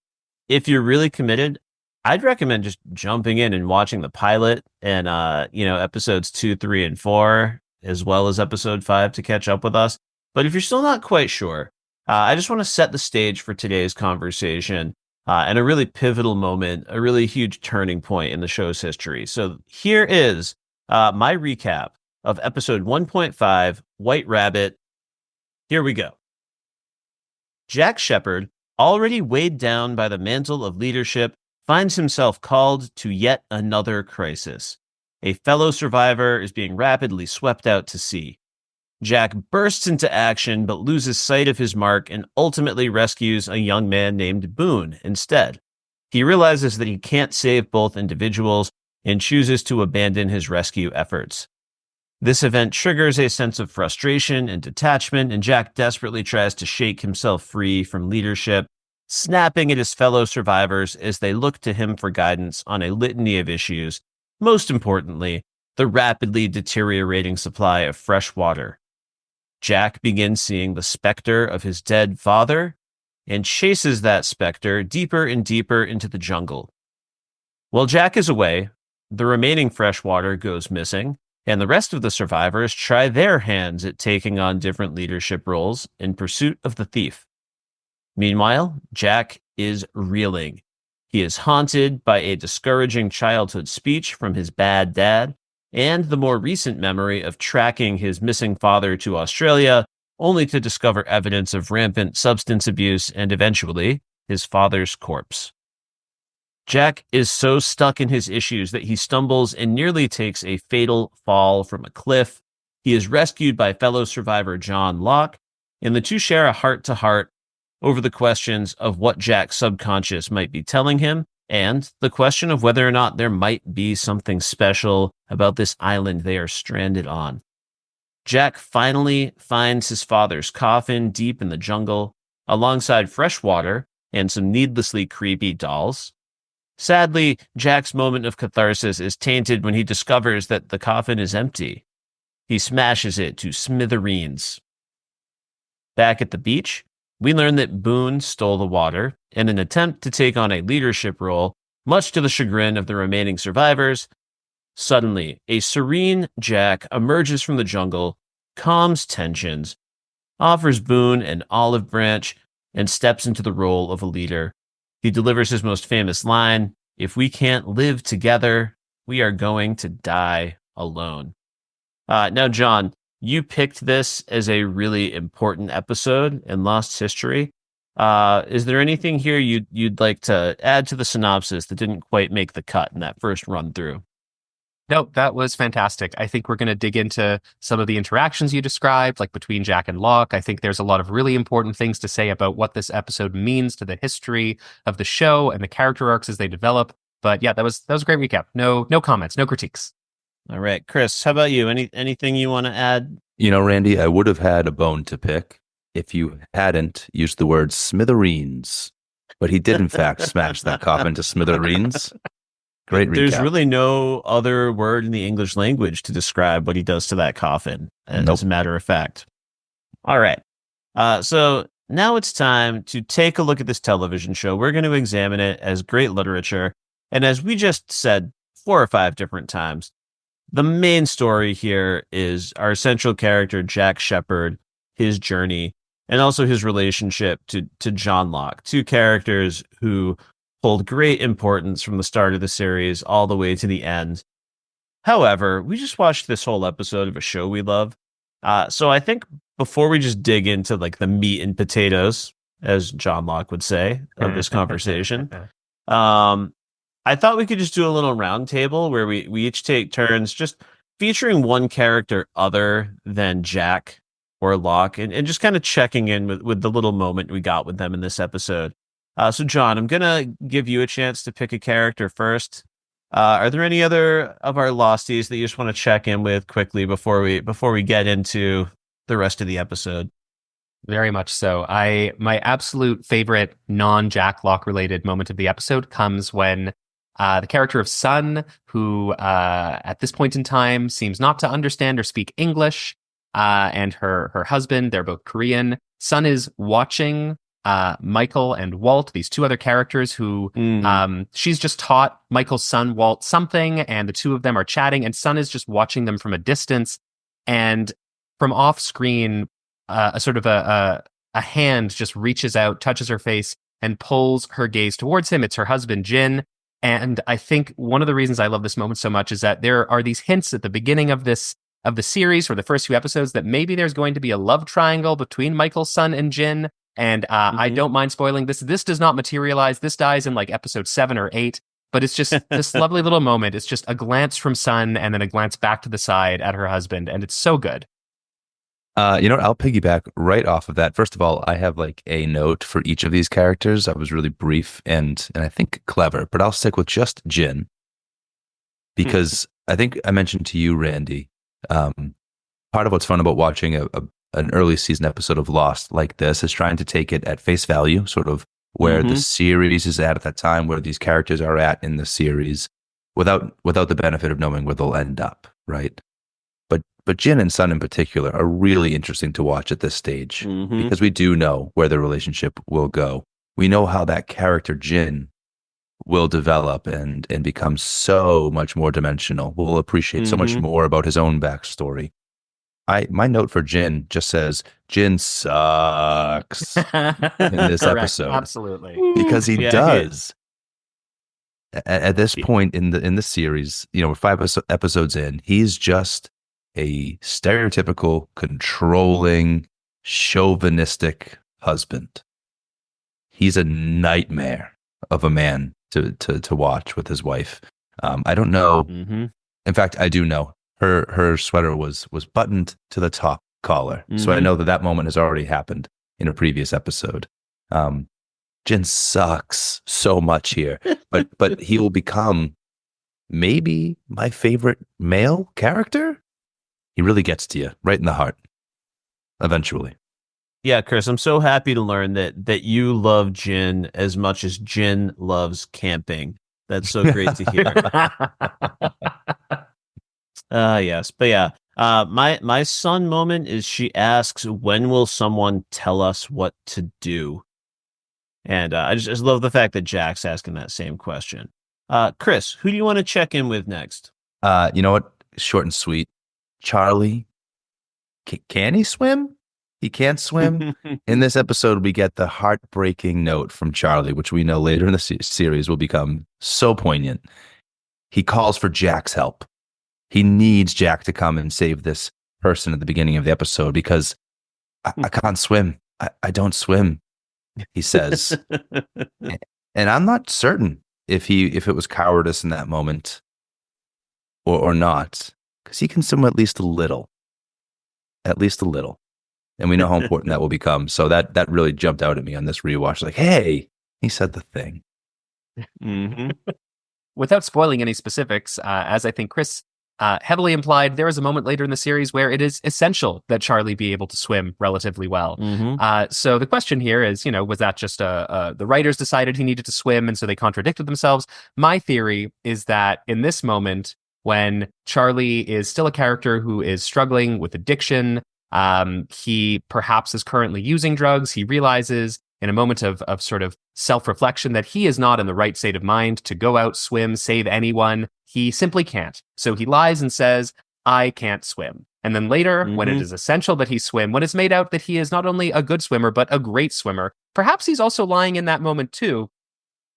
if you're really committed, I'd recommend just jumping in and watching the pilot and episodes 2, 3, and 4, as well as episode 5 to catch up with us. But if you're still not quite sure, I just want to set the stage for today's conversation and a really pivotal moment, a really huge turning point in the show's history. So here is my recap of episode 1.5, White Rabbit. Here we go. Jack Shephard, already weighed down by the mantle of leadership, finds himself called to yet another crisis. A fellow survivor is being rapidly swept out to sea. Jack bursts into action but loses sight of his mark and ultimately rescues a young man named Boone instead. He realizes that he can't save both individuals and chooses to abandon his rescue efforts. This event triggers a sense of frustration and detachment, and Jack desperately tries to shake himself free from leadership, snapping at his fellow survivors as they look to him for guidance on a litany of issues, most importantly, the rapidly deteriorating supply of fresh water. Jack begins seeing the specter of his dead father and chases that specter deeper and deeper into the jungle. While Jack is away, the remaining fresh water goes missing, and the rest of the survivors try their hands at taking on different leadership roles in pursuit of the thief. Meanwhile, Jack is reeling. He is haunted by a discouraging childhood speech from his bad dad and the more recent memory of tracking his missing father to Australia, only to discover evidence of rampant substance abuse and eventually his father's corpse. Jack is so stuck in his issues that he stumbles and nearly takes a fatal fall from a cliff. He is rescued by fellow survivor John Locke, and the two share a heart-to-heart over the questions of what Jack's subconscious might be telling him, and the question of whether or not there might be something special about this island they are stranded on. Jack finally finds his father's coffin deep in the jungle, alongside fresh water and some needlessly creepy dolls. Sadly, Jack's moment of catharsis is tainted when he discovers that the coffin is empty. He smashes it to smithereens. Back at the beach, we learn that Boone stole the water in an attempt to take on a leadership role, much to the chagrin of the remaining survivors. Suddenly, a serene Jack emerges from the jungle, calms tensions, offers Boone an olive branch, and steps into the role of a leader. He delivers his most famous line, "If we can't live together, we are going to die alone." Now, John, you picked this as a really important episode in Lost's history. Is there anything here you'd like to add to the synopsis that didn't quite make the cut in that first run through? No, that was fantastic. I think we're going to dig into some of the interactions you described, like between Jack and Locke. I think there's a lot of really important things to say about what this episode means to the history of the show and the character arcs as they develop. But yeah, that was a great recap. No comments, no critiques. All right, Kris, how about you? Anything you want to add? Randy, I would have had a bone to pick if you hadn't used the word smithereens. But he did, in fact, smash that coffin to smithereens. Great recap. There's really no other word in the English language to describe what he does to that coffin, as a matter of fact. All right. So now it's time to take a look at this television show. We're going to examine it as great literature. And as we just said 4 or 5 different times, the main story here is our central character, Jack Shephard, his journey, and also his relationship to John Locke, 2 characters who hold great importance from the start of the series all the way to the end. However, we just watched this whole episode of a show we love. So I think before we just dig into like the meat and potatoes, as John Locke would say, of this conversation, I thought we could just do a little round table where we each take turns just featuring one character other than Jack or Locke and just kind of checking in with the little moment we got with them in this episode. So, John, I'm going to give you a chance to pick a character first. Are there any other of our Losties that you just want to check in with quickly before we get into the rest of the episode? Very much so. My absolute favorite non-Jack Locke related moment of the episode comes when the character of Sun, who at this point in time seems not to understand or speak English, and her husband, they're both Korean. Sun is watching Michael and Walt, these 2 other characters who she's just taught Michael's son Walt something, and the 2 of them are chatting, and Sun is just watching them from a distance. And from off screen, a sort of a hand just reaches out, touches her face, and pulls her gaze towards him. It's her husband, Jin. And I think one of the reasons I love this moment so much is that there are these hints at the beginning of the series, or the first few episodes, that maybe there's going to be a love triangle between Michael's son and Jin. And I don't mind spoiling this. This does not materialize. This dies in like episode 7 or 8. But it's just this lovely little moment. It's just a glance from Sun and then a glance back to the side at her husband. And it's so good. You know what? I'll piggyback right off of that. First of all, I have like a note for each of these characters. I was really brief and I think clever, but I'll stick with just Jin because I think I mentioned to you, Randy, part of what's fun about watching an early season episode of Lost like this is trying to take it at face value, sort of where the series is at that time, where these characters are at in the series, without the benefit of knowing where they'll end up, right? But Jin and Sun in particular are really interesting to watch at this stage because we do know where their relationship will go. We know how that character Jin will develop and become so much more dimensional. We'll appreciate so much more about his own backstory. My note for Jin just says Jin sucks in this episode. Absolutely. Because he does. At this point in the series, we're 5 episodes in, he's just a stereotypical, controlling, chauvinistic husband. He's a nightmare of a man to watch with his wife. I don't know. In fact, I do know. Her sweater was buttoned to the top collar. So I know that moment has already happened in a previous episode. Jin sucks so much here, but he will become maybe my favorite male character. He really gets to you right in the heart eventually. Yeah, Kris, I'm so happy to learn that you love gin as much as gin loves camping. That's so great to hear. Yes, but yeah. My son moment is she asks, "When will someone tell us what to do?" And I just love the fact that Jack's asking that same question. Kris, who do you want to check in with next? You know what? Short and sweet. Charlie, can he swim? He can't swim. In this episode, we get the heartbreaking note from Charlie, which we know later in the series will become so poignant. He calls for Jack's help. He needs Jack to come and save this person at the beginning of the episode because I can't swim. I don't swim, he says. And I'm not certain if it was cowardice in that moment or not, because he can swim at least a little. At least a little. And we know how important that will become. So that really jumped out at me on this rewatch. Like, hey, he said the thing. Mm-hmm. Without spoiling any specifics, as I think Kris heavily implied, there is a moment later in the series where it is essential that Charlie be able to swim relatively well. Mm-hmm. So the question here is, was that just the writers decided he needed to swim and so they contradicted themselves? My theory is that in this moment, when Charlie is still a character who is struggling with addiction, he perhaps is currently using drugs, he realizes in a moment of sort of self-reflection that he is not in the right state of mind to go out, swim, save anyone. He simply can't. So he lies and says, I can't swim. And then later, when it is essential that he swim, when it's made out that he is not only a good swimmer, but a great swimmer, perhaps he's also lying in that moment too,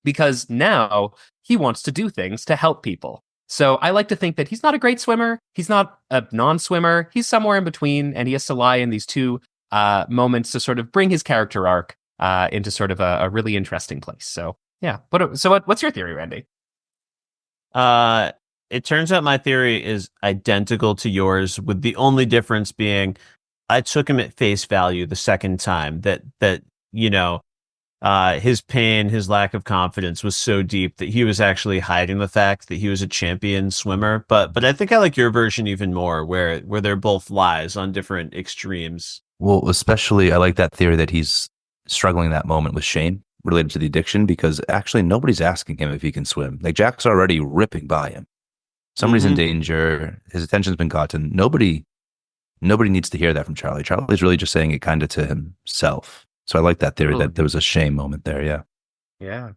because now he wants to do things to help people. So I like to think that he's not a great swimmer. He's not a non-swimmer. He's somewhere in between, and he has to lie in these two moments to sort of bring his character arc into sort of a really interesting place. So yeah. What's your theory, Randy? It turns out my theory is identical to yours, with the only difference being I took him at face value the second time that his pain, his lack of confidence was so deep that he was actually hiding the fact that he was a champion swimmer. But I think I like your version even more, where they're both lies on different extremes. Well, especially I like that theory that he's struggling that moment with shame related to the addiction, because actually nobody's asking him if he can swim. Like, Jack's already ripping by him. Somebody's in danger. His attention's been gotten. Nobody needs to hear that from Charlie. Charlie's really just saying it kind of to himself. So I like that theory that there was a shame moment there. Yeah. Yeah.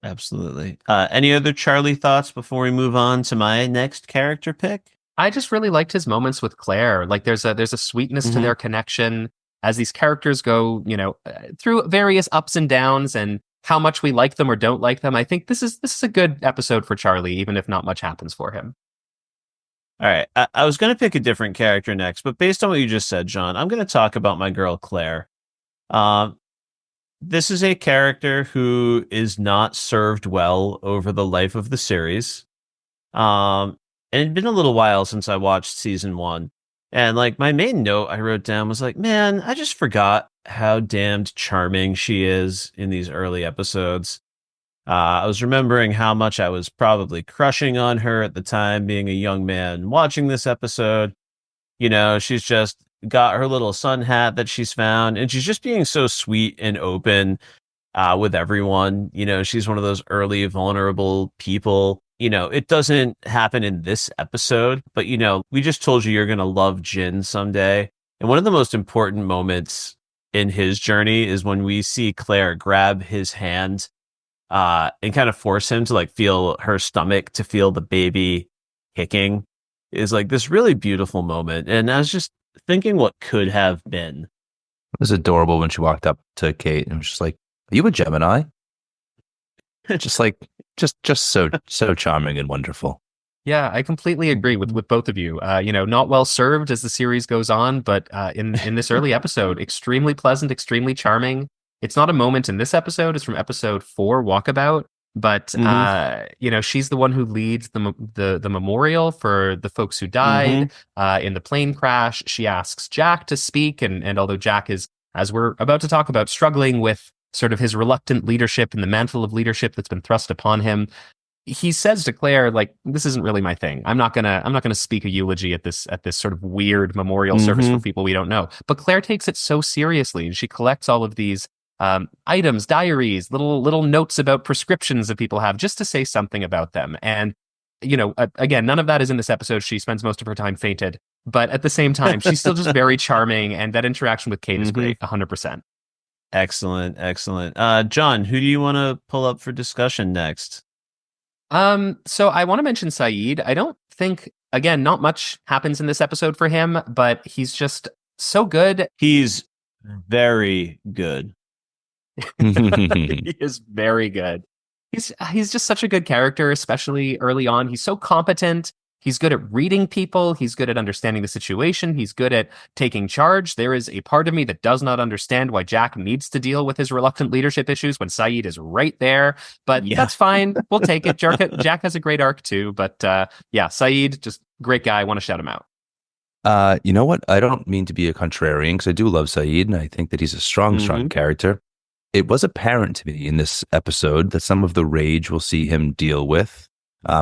Absolutely. Any other Charlie thoughts before we move on to my next character pick? I just really liked his moments with Claire. Like there's a sweetness to their connection as these characters go, through various ups and downs and how much we like them or don't like them. I think this is a good episode for Charlie, even if not much happens for him. All right. I was going to pick a different character next, but based on what you just said, John, I'm going to talk about my girl, Claire. This is a character who is not served well over the life of the series. And it'd been a little while since I watched season 1. And like my main note I wrote down was like, man, I just forgot how damned charming she is in these early episodes. I was remembering how much I was probably crushing on her at the time, being a young man watching this episode. She's just got her little sun hat that she's found, and she's just being so sweet and open with everyone. She's one of those early vulnerable people. It doesn't happen in this episode, but we just told you you're going to love Jin someday. And one of the most important moments in his journey is when we see Claire grab his hand and kind of force him to like feel her stomach, to feel the baby kicking, is like this really beautiful moment. And I was just thinking what could have been. It was adorable when she walked up to Kate and was just like, "Are you a Gemini?" Just like, just so charming and wonderful. Yeah, I completely agree with both of you. Not well served as the series goes on, but in this early episode, extremely pleasant, extremely charming. It's not a moment in this episode; it's from episode 4, Walkabout. But she's the one who leads the memorial for the folks who died in the plane crash. She asks Jack to speak, and although Jack is, as we're about to talk about, struggling with sort of his reluctant leadership and the mantle of leadership that's been thrust upon him, he says to Claire, like, this isn't really my thing. I'm not gonna speak a eulogy at this sort of weird memorial service for people we don't know. But Claire takes it so seriously, and she collects all of these items, diaries, little notes about prescriptions that people have, just to say something about them. And again, none of that is in this episode. She spends most of her time fainted, but at the same time, she's still just very charming, and that interaction with Kate is great, 100%. Excellent, excellent. John, who do you want to pull up for discussion next? So I want to mention Saeed. I don't think, again, not much happens in this episode for him, but he's just so good. He's very good. He is very good. He's just such a good character, especially early on. He's so competent. He's good at reading people. He's good at understanding the situation. He's good at taking charge. There is a part of me that does not understand why Jack needs to deal with his reluctant leadership issues when Saeed is right there. But that's fine. We'll take it. Jack has a great arc too. But Saeed, just great guy. I want to shout him out. You know what? I don't mean to be a contrarian because I do love Saeed and I think that he's a strong character. It was apparent to me in this episode that some of the rage we'll see him deal with,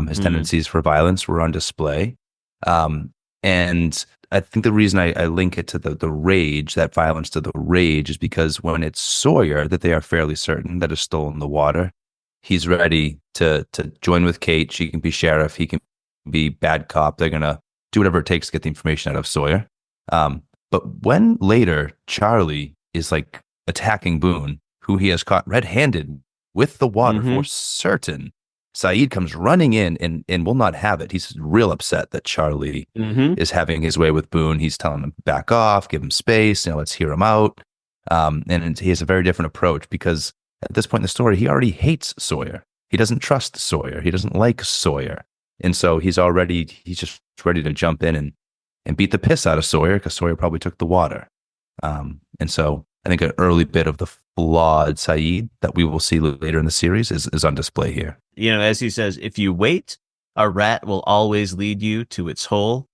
his tendencies for violence, were on display. And I think the reason I link it to the rage, that violence to the rage, is because when it's Sawyer that they are fairly certain that has stolen the water, he's ready to join with Kate. She can be sheriff. He can be bad cop. They're going to do whatever it takes to get the information out of Sawyer. But when later Charlie is like attacking Boone, who he has caught red-handed with the water for certain, Saeed comes running in and will not have it. He's real upset that Charlie is having his way with Boone. He's telling him, back off, give him space, let's hear him out. And he has a very different approach because at this point in the story, he already hates Sawyer. He doesn't trust Sawyer. He doesn't like Sawyer. And so he's just ready to jump in and beat the piss out of Sawyer because Sawyer probably took the water. And so I think an early bit of the flawed Saeed that we will see later in the series is on display here. As he says, if you wait, a rat will always lead you to its hole.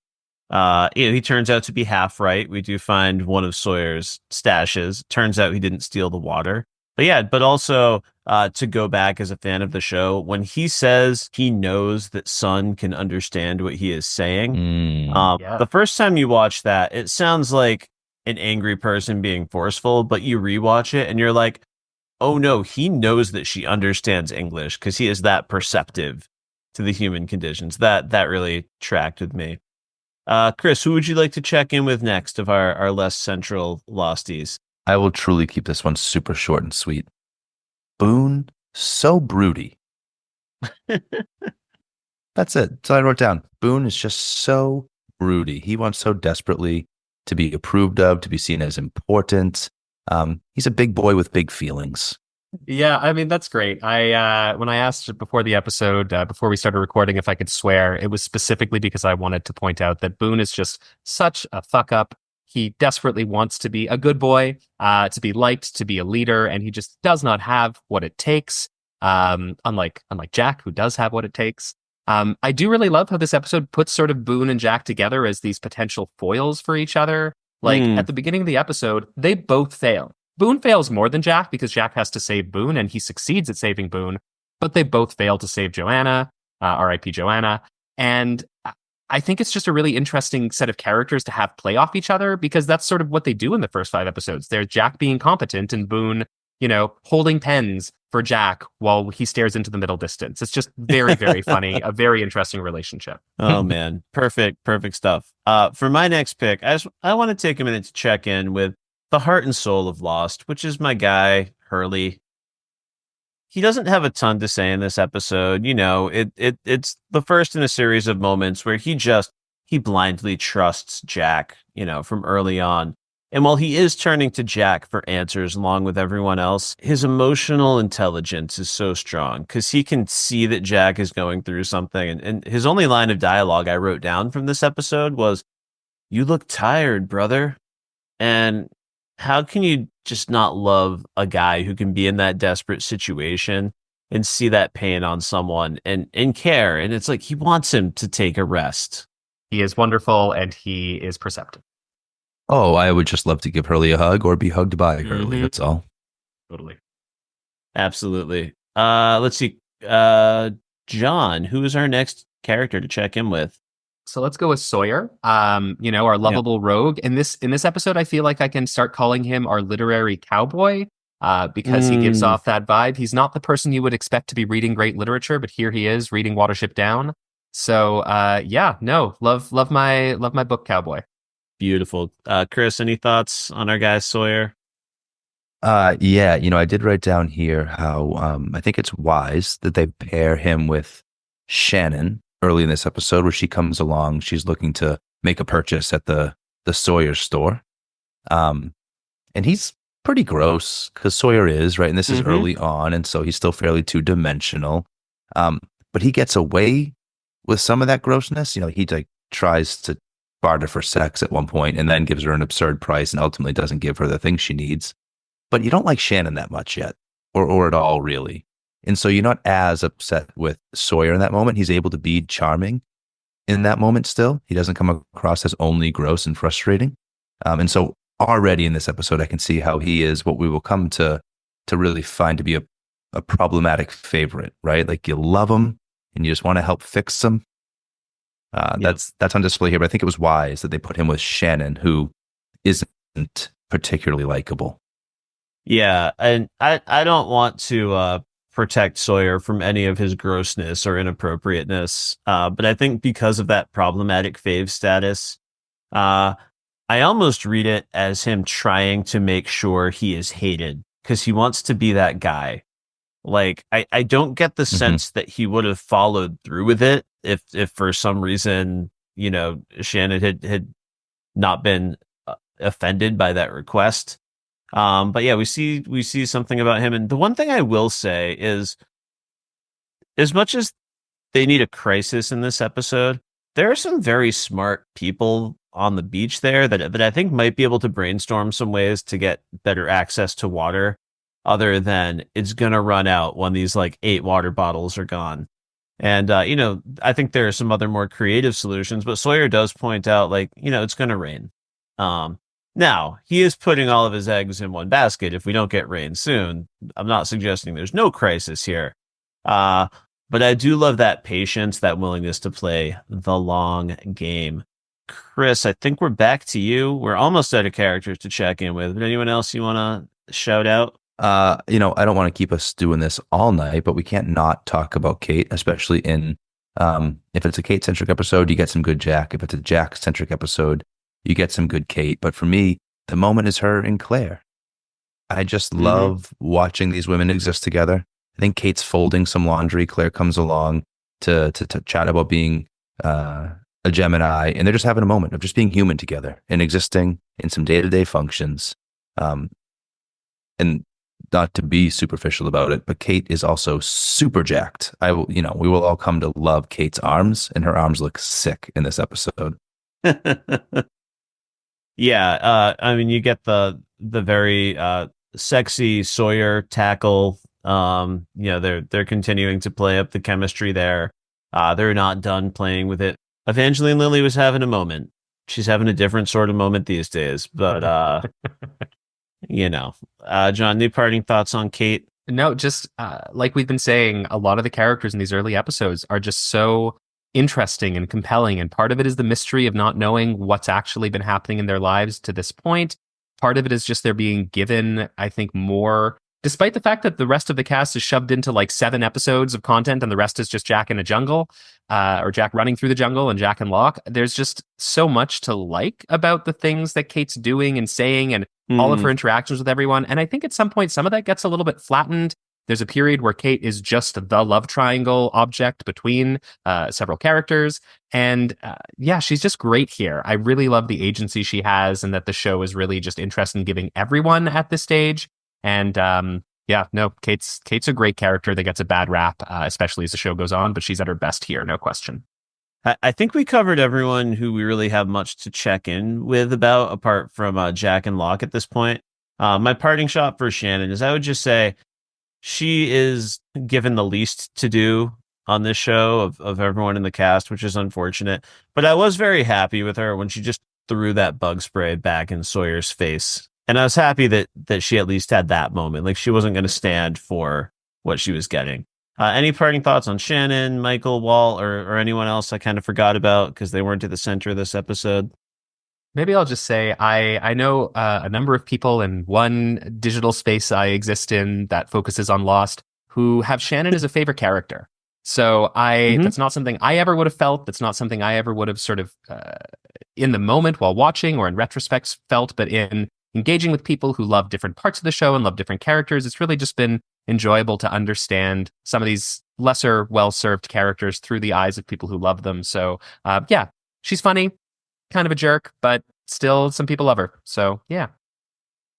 He turns out to be half right. We do find one of Sawyer's stashes. Turns out he didn't steal the water. But also to go back as a fan of the show, when he says he knows that Sun can understand what he is saying, the first time you watch that, it sounds like an angry person being forceful, but you rewatch it and you're like, oh no, he knows that she understands English because he is that perceptive to the human conditions. That really tracked with me. Kris, who would you like to check in with next of our less central Losties? I will truly keep this one super short and sweet. Boone, so broody. That's it. So I wrote down. Boone is just so broody. He wants so desperately to be approved of, to be seen as important. He's a big boy with big feelings. Yeah, I mean, that's great. When I asked before the episode, before we started recording, if I could swear, it was specifically because I wanted to point out that Boone is just such a fuck up. He desperately wants to be a good boy, to be liked, to be a leader, and he just does not have what it takes. Unlike Jack, who does have what it takes. I do really love how this episode puts sort of Boone and Jack together as these potential foils for each other. At the beginning of the episode, they both fail. Boone fails more than Jack because Jack has to save Boone and he succeeds at saving Boone, but they both fail to save Joanna, R.I.P. Joanna. And I think it's just a really interesting set of characters to have play off each other because that's sort of what they do in the first 5 episodes. There's Jack being competent and Boone, holding pens for Jack while he stares into the middle distance. It's just very, very funny, a very interesting relationship. Oh man, perfect stuff. For my next pick, I want to take a minute to check in with the heart and soul of Lost, which is my guy, Hurley. He doesn't have a ton to say in this episode. It's the first in a series of moments where he blindly trusts Jack, from early on. And while he is turning to Jack for answers along with everyone else, his emotional intelligence is so strong because he can see that Jack is going through something. And his only line of dialogue I wrote down from this episode was, "You look tired, brother." And how can you just not love a guy who can be in that desperate situation and see that pain on someone and care? And it's like he wants him to take a rest. He is wonderful and he is perceptive. Oh, I would just love to give Hurley a hug or be hugged by Hurley. That's all. Totally. Absolutely. Let's see. John, John, who is our next character to check in with? So let's go with Sawyer, our lovable rogue. In this episode, I feel like I can start calling him our literary cowboy, because he gives off that vibe. He's not the person you would expect to be reading great literature, but here he is reading Watership Down. So love my book cowboy. Beautiful. Kris, any thoughts on our guy Sawyer? Yeah, I did write down here how I think it's wise that they pair him with Shannon early in this episode, where she comes along. She's looking to make a purchase at the Sawyer store, and he's pretty gross because Sawyer is right, and this is early on, and so he's still fairly two-dimensional. But he gets away with some of that grossness. He like tries to barter for sex at one point, and then gives her an absurd price, and ultimately doesn't give her the thing she needs. But you don't like Shannon that much yet, or at all, really. And so you're not as upset with Sawyer in that moment. He's able to be charming in that moment still. He doesn't come across as only gross and frustrating. And so already in this episode, I can see how he is what we will come to really find to be a problematic favorite, right? Like you love him and you just want to help fix him. That's on display here. But I think it was wise that they put him with Shannon, who isn't particularly likable. Yeah, and I don't want to protect Sawyer from any of his grossness or inappropriateness, but I think because of that problematic fave status, I almost read it as him trying to make sure he is hated because he wants to be that guy. Like, I don't get the sense that he would have followed through with it if for some reason, Shannon had not been offended by that request. But yeah, we see something about him. And the one thing I will say is, as much as they need a crisis in this episode, there are some very smart people on the beach there that I think might be able to brainstorm some ways to get better access to water, other than it's gonna run out when these like 8 water bottles are gone. And I think there are some other more creative solutions, but Sawyer does point out, like, it's gonna rain. Now, he is putting all of his eggs in one basket. If we don't get rain soon, I'm not suggesting there's no crisis here. But I do love that patience, that willingness to play the long game. Kris, I think we're back to you. We're almost out of characters to check in with. But anyone else you want to shout out? I don't want to keep us doing this all night, but we can't not talk about Kate, especially in if it's a Kate-centric episode, you get some good Jack. If it's a Jack-centric episode, you get some good Kate. But for me, the moment is her and Claire. I just love watching these women exist together. I think Kate's folding some laundry. Claire comes along to chat about being a Gemini, and they're just having a moment of just being human together and existing in some day-to-day functions. And not to be superficial about it, but Kate is also super jacked. We will all come to love Kate's arms, and her arms look sick in this episode. Yeah, I mean, you get the very sexy Sawyer tackle. They're continuing to play up the chemistry there. They're not done playing with it. Evangeline Lilly was having a moment. She's having a different sort of moment these days, but John, new parting thoughts on Kate? No, just like we've been saying, a lot of the characters in these early episodes are just so interesting and compelling. And part of it is the mystery of not knowing what's actually been happening in their lives to this point. Part of it is just they're being given, I think, more, despite the fact that the rest of the cast is shoved into like 7 episodes of content and the rest is just Jack in a jungle, or Jack running through the jungle and Jack and Locke. There's just so much to like about the things that Kate's doing and saying and all of her interactions with everyone. And I think at some point, some of that gets a little bit flattened. There's a period where Kate is just the love triangle object between several characters. And she's just great here. I really love the agency she has, and that the show is really just interested in giving everyone at this stage. And Kate's a great character that gets a bad rap, especially as the show goes on, but she's at her best here, no question. I think we covered everyone who we really have much to check in with about, apart from Jack and Locke at this point. My parting shot for Shannon is, I would just say, she is given the least to do on this show of everyone in the cast, which is unfortunate. But I was very happy with her when she just threw that bug spray back in Sawyer's face. And I was happy that she at least had that moment. Like, she wasn't going to stand for what she was getting. Any parting thoughts on Shannon, Michael, Walt, or anyone else I kind of forgot about because they weren't at the center of this episode? Maybe I'll just say I know a number of people in one digital space I exist in that focuses on Lost who have Shannon as a favorite character. So that's not something I ever would have felt. That's not something I ever would have sort of in the moment while watching or in retrospect felt. But in engaging with people who love different parts of the show and love different characters, it's really just been enjoyable to understand some of these lesser well-served characters through the eyes of people who love them. So yeah, she's funny, kind of a jerk, but still some people love her. So yeah.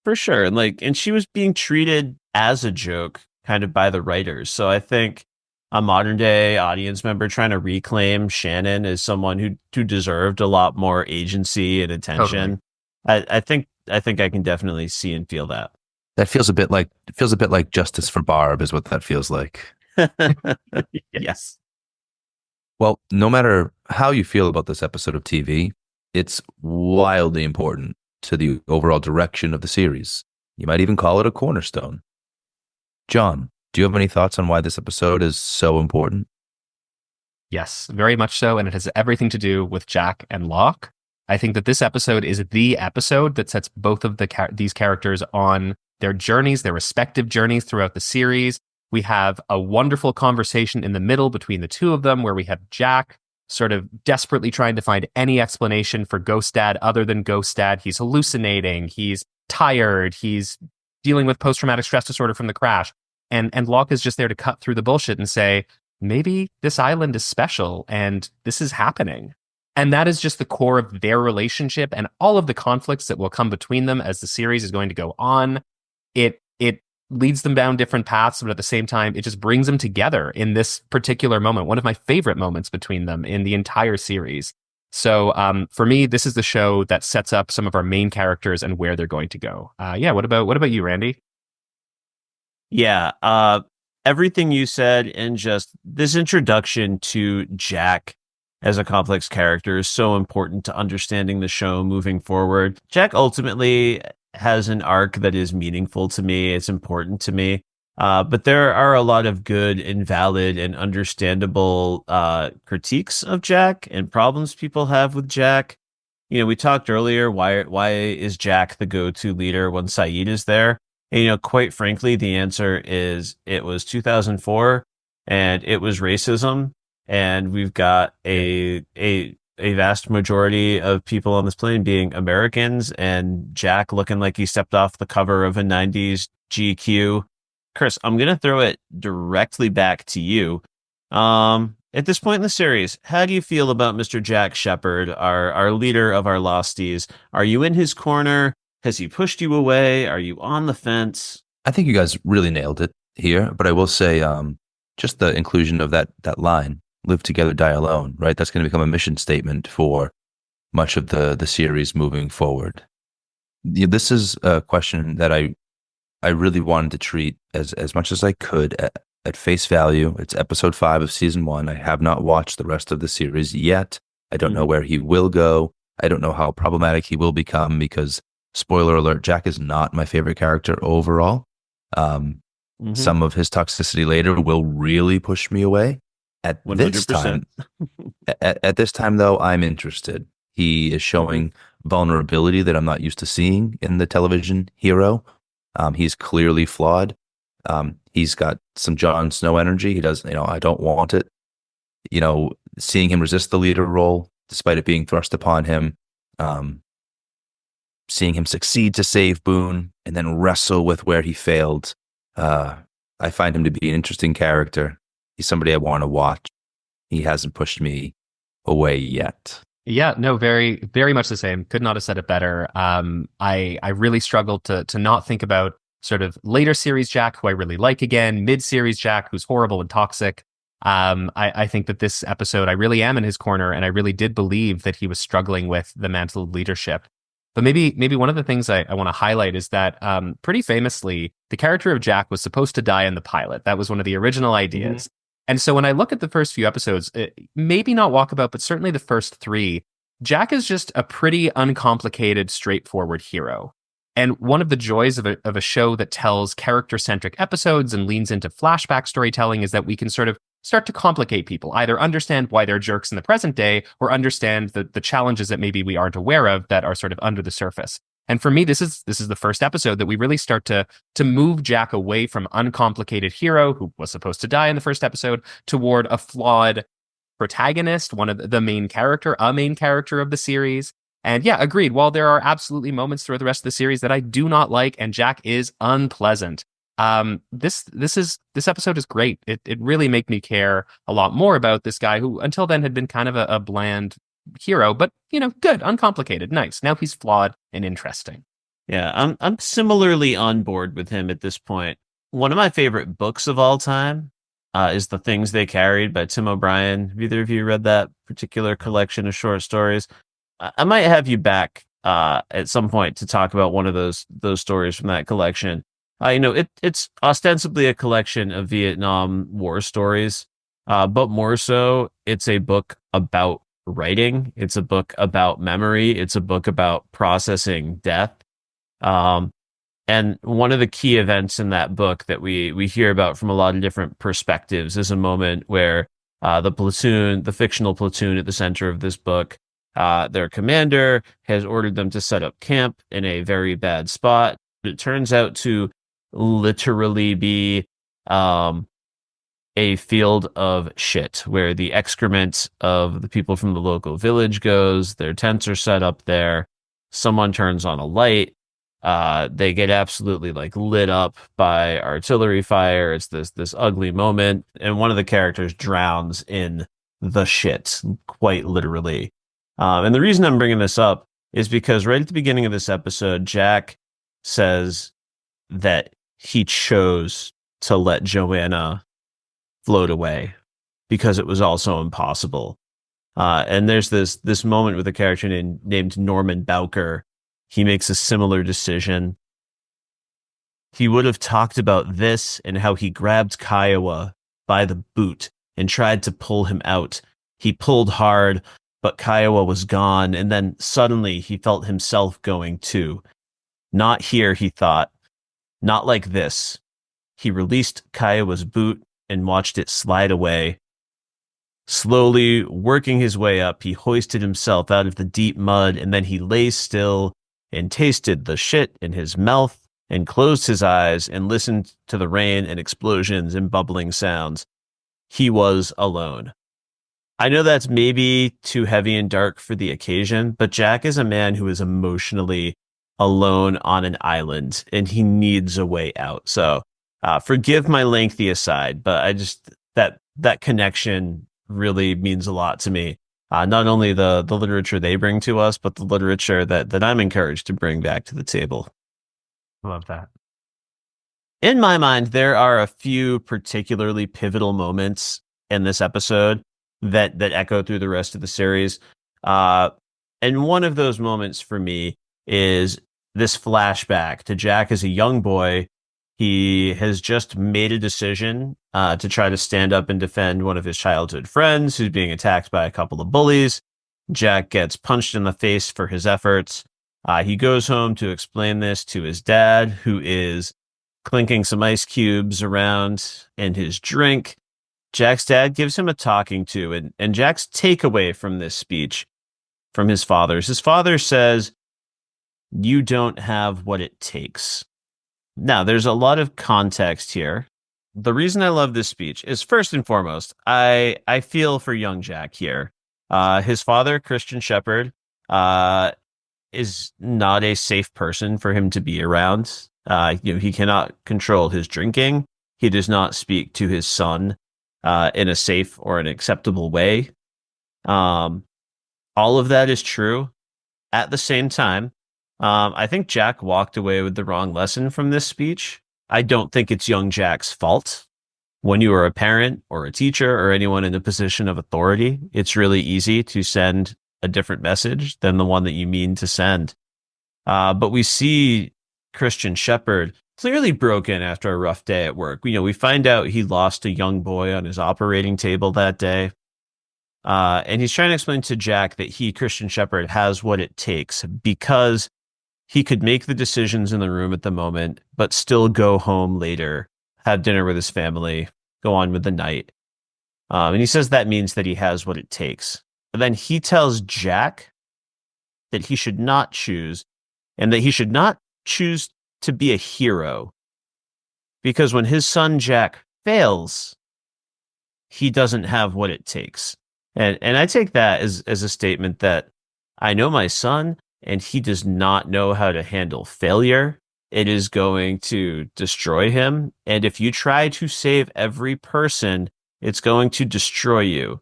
For sure. And she was being treated as a joke kind of by the writers. So I think a modern day audience member trying to reclaim Shannon as someone who deserved a lot more agency and attention. Totally. I think I can definitely see and feel that. That feels a bit like justice for Barb is what that feels like. Yes. Well, no matter how you feel about this episode of TV, it's wildly important to the overall direction of the series. You might even call it a cornerstone. John, do you have any thoughts on why this episode is so important? Yes, very much so. And it has everything to do with Jack and Locke. I think that this episode is the episode that sets both of these characters on their journeys, their respective journeys throughout the series. We have a wonderful conversation in the middle between the two of them where we have Jack sort of desperately trying to find any explanation for Ghost Dad other than Ghost Dad. He's hallucinating. He's tired. He's dealing with post-traumatic stress disorder from the crash. And Locke is just there to cut through the bullshit and say, maybe this island is special and this is happening. And that is just the core of their relationship and all of the conflicts that will come between them as the series is going to go on. It leads them down different paths, but at the same time, it just brings them together in this particular moment. One of my favorite moments between them in the entire series. So for me, this is the show that sets up some of our main characters and where they're going to go. Yeah. What about you, Randy? Yeah. Everything you said and just this introduction to Jack as a complex character is so important to understanding the show moving forward. Jack ultimately has an arc that is meaningful to me. It's important to me. But there are a lot of good and valid and understandable critiques of Jack and problems people have with Jack. You know, we talked earlier, why is Jack the go-to leader when Sayid is there? And, you know, quite frankly, the answer is it was 2004 and it was racism. And we've got a vast majority of people on this plane being Americans, and Jack looking like he stepped off the cover of a 90s GQ. Kris, I'm going to throw it directly back to you. At this point in the series, how do you feel about Mr. Jack Shephard, our leader of our Losties? Are you in his corner? Has he pushed you away? Are you on the fence? I think you guys really nailed it here, but I will say just the inclusion of that line, live together, die alone, right? That's going to become a mission statement for much of the series moving forward. This is a question that I really wanted to treat as much as I could at face value. It's episode 5 of season 1. I have not watched the rest of the series yet. I don't know where he will go. I don't know how problematic he will become because, spoiler alert, Jack is not my favorite character overall. Some of his toxicity later will really push me away. At 100%. At this time, though, I'm interested. He is showing vulnerability that I'm not used to seeing in the television hero. He's clearly flawed. He's got some Jon Snow energy. He does, I don't want it. Seeing him resist the leader role, despite it being thrust upon him. Seeing him succeed to save Boone and then wrestle with where he failed. I find him to be an interesting character. He's somebody I want to watch. He hasn't pushed me away yet. Yeah, no, very, very much the same. Could not have said it better. I really struggled to not think about sort of later series Jack, who I really like again, mid-series Jack, who's horrible and toxic. I think that this episode, I really am in his corner, and I really did believe that he was struggling with the mantle of leadership. But maybe one of the things I want to highlight is that pretty famously, the character of Jack was supposed to die in the pilot. That was one of the original ideas. And so when I look at the first few episodes, maybe not Walkabout, but certainly the first 3, Jack is just a pretty uncomplicated, straightforward hero. And one of the joys of a show that tells character-centric episodes and leans into flashback storytelling is that we can sort of start to complicate people, either understand why they're jerks in the present day or understand the challenges that maybe we aren't aware of that are sort of under the surface. And for me, this is the first episode that we really start to move Jack away from uncomplicated hero who was supposed to die in the first episode toward a flawed protagonist, one of the main character, a main character of the series. And yeah, agreed. While there are absolutely moments throughout the rest of the series that I do not like, and Jack is unpleasant, this episode is great. It really made me care a lot more about this guy who until then had been kind of a bland hero, but good, uncomplicated, nice. Now he's flawed and interesting. Yeah, I'm similarly on board with him at this point. One of my favorite books of all time is The Things They Carried by Tim O'Brien. Have either of you read that particular collection of short stories? I might have you back at some point to talk about one of those stories from that collection. It's ostensibly a collection of Vietnam War stories, but more so, it's a book about writing. It's a book about memory. It's a book about processing death. And one of the key events in that book that we hear about from a lot of different perspectives is a moment where the fictional platoon at the center of this book, their commander has ordered them to set up camp in a very bad spot. It turns out to literally be a field of shit where the excrement of the people from the local village goes. Their tents are set up there. Someone turns on a light. They get absolutely lit up by artillery fire. It's this ugly moment. And one of the characters drowns in the shit, quite literally. And the reason I'm bringing this up is because right at the beginning of this episode, Jack says that he chose to let Joanna float away because it was all so impossible. And there's this moment with a character named Norman Bowker. He makes a similar decision. He would have talked about this and how he grabbed Kiowa by the boot and tried to pull him out. He pulled hard, but Kiowa was gone, and then suddenly he felt himself going too. Not here, he thought. Not like this. He released Kiowa's boot and watched it slide away. Slowly working his way up, he hoisted himself out of the deep mud, and then he lay still and tasted the shit in his mouth and closed his eyes and listened to the rain and explosions and bubbling sounds. He was alone. I know that's maybe too heavy and dark for the occasion, but Jack is a man who is emotionally alone on an island and he needs a way out. So forgive my lengthy aside, but I just, that connection really means a lot to me. Not only the literature they bring to us, but the literature that I'm encouraged to bring back to the table. Love that. In my mind, there are a few particularly pivotal moments in this episode that echo through the rest of the series. And one of those moments for me is this flashback to Jack as a young boy. He has just made a decision to try to stand up and defend one of his childhood friends who's being attacked by a couple of bullies. Jack gets punched in the face for his efforts. He goes home to explain this to his dad, who is clinking some ice cubes around in his drink. Jack's dad gives him a talking to, and Jack's takeaway from this speech from his father is his father says, "You don't have what it takes." Now, there's a lot of context here. The reason I love this speech is first and foremost, I feel for young Jack here. His father, Christian Shepherd, is not a safe person for him to be around. He cannot control his drinking. He does not speak to his son in a safe or an acceptable way. All of that is true. At the same time, I think Jack walked away with the wrong lesson from this speech. I don't think it's young Jack's fault. When you are a parent or a teacher or anyone in a position of authority, it's really easy to send a different message than the one that you mean to send. But we see Christian Shepherd clearly broken after a rough day at work. We find out he lost a young boy on his operating table that day. And he's trying to explain to Jack that Christian Shepherd, has what it takes because he could make the decisions in the room at the moment, but still go home later, have dinner with his family, go on with the night. And he says that means that he has what it takes. But then he tells Jack that he should not choose, and that he should not choose to be a hero, because when his son Jack fails, he doesn't have what it takes. And I take that as a statement that I know my son, and he does not know how to handle failure. It is going to destroy him. And if you try to save every person, it's going to destroy you.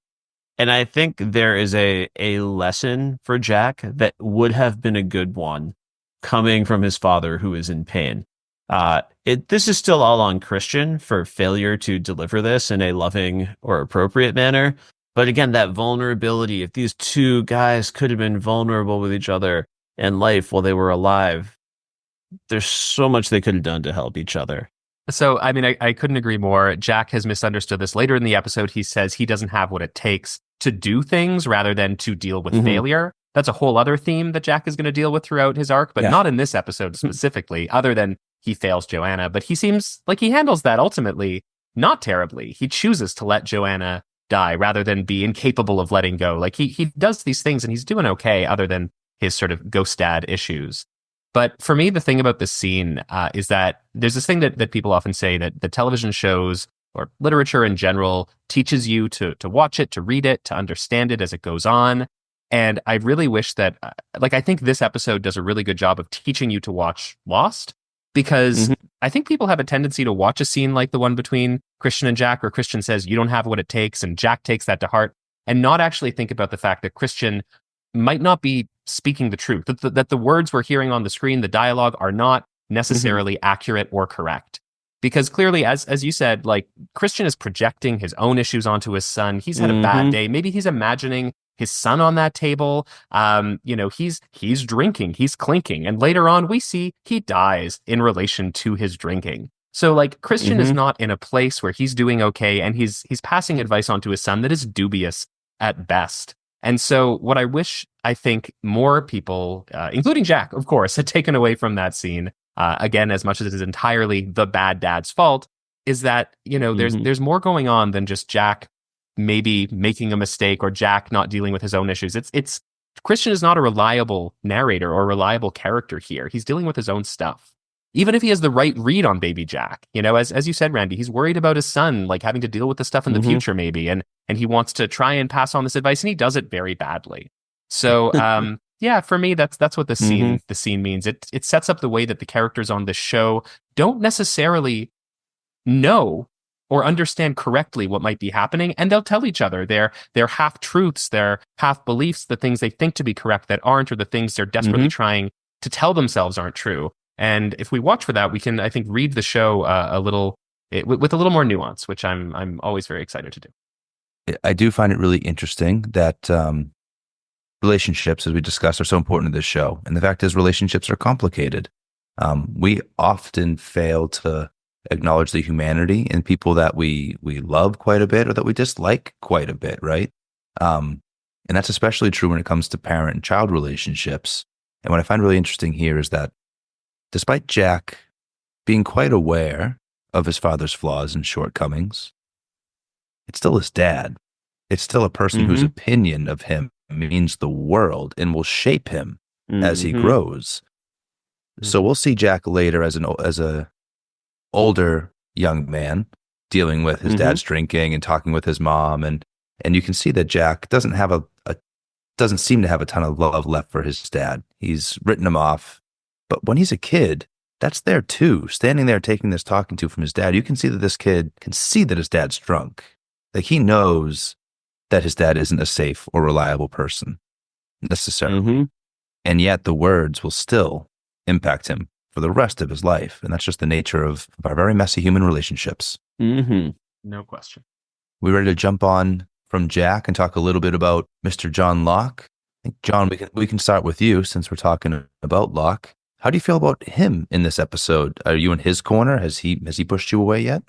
And I think there is a lesson for Jack that would have been a good one coming from his father who is in pain. This is still all on Christian for failure to deliver this in a loving or appropriate manner. But again, that vulnerability, if these two guys could have been vulnerable with each other in life while they were alive, there's so much they could have done to help each other. So, I mean, I couldn't agree more. Jack has misunderstood this. Later in the episode, he says he doesn't have what it takes to do things rather than to deal with failure. That's a whole other theme that Jack is going to deal with throughout his arc, but not in this episode specifically, other than he fails Joanna. But he seems like he handles that ultimately not terribly. He chooses to let Joanna die rather than be incapable of letting go. Like he does these things and he's doing okay other than his sort of ghost dad issues. But for me, the thing about this scene is that there's this thing that people often say that the television shows or literature in general teaches you to watch it, to read it, to understand it as it goes on. And I really wish that, I think this episode does a really good job of teaching you to watch Lost, because I think people have a tendency to watch a scene like the one between Christian and Jack, where Christian says, you don't have what it takes, and Jack takes that to heart, and not actually think about the fact that Christian might not be speaking the truth, that the words we're hearing on the screen, the dialogue, are not necessarily accurate or correct. Because clearly, as you said, like, Christian is projecting his own issues onto his son. He's had a bad day. Maybe he's imagining his son on that table. He's drinking, he's clinking. And later on, we see he dies in relation to his drinking. So, like, Christian is not in a place where he's doing okay, and he's passing advice on to his son that is dubious at best. And so what I think more people, including Jack, of course, had taken away from that scene, again, as much as it is entirely the bad dad's fault, is that, there's more going on than just Jack maybe making a mistake or Jack not dealing with his own issues. It's Christian is not a reliable narrator or reliable character here. He's dealing with his own stuff. Even if he has the right read on baby Jack, as you said, Randy, he's worried about his son, like, having to deal with the stuff in the future, maybe. And he wants to try and pass on this advice, and he does it very badly. So, for me, that's what the scene means. It sets up the way that the characters on this show don't necessarily know or understand correctly what might be happening, and they'll tell each other their half truths, their half beliefs, the things they think to be correct that aren't, or the things they're desperately trying to tell themselves aren't true. And if we watch for that, we can, I think, read the show with a little more nuance, which I'm always very excited to do. I do find it really interesting that relationships, as we discussed, are so important to this show. And the fact is, relationships are complicated. We often fail to acknowledge the humanity in people that we love quite a bit or that we dislike quite a bit, right? And that's especially true when it comes to parent and child relationships. And what I find really interesting here is that despite Jack being quite aware of his father's flaws and shortcomings, it's still his dad. It's still a person whose opinion of him means the world and will shape him as he grows. So we'll see Jack later as a older young man dealing with his dad's drinking and talking with his mom, and you can see that Jack doesn't seem to have a ton of love left for his dad. He's written him off. But when he's a kid, that's there too, standing there taking this talking to from his dad. You can see that this kid can see that his dad's drunk. Like, he knows that his dad isn't a safe or reliable person necessarily. And yet the words will still impact him for the rest of his life. And that's just the nature of our very messy human relationships. No question. We ready to jump on from Jack and talk a little bit about Mr. John Locke? I think, John, we can start with you since we're talking about Locke. How do you feel about him in this episode? Are you in his corner? Has he pushed you away yet?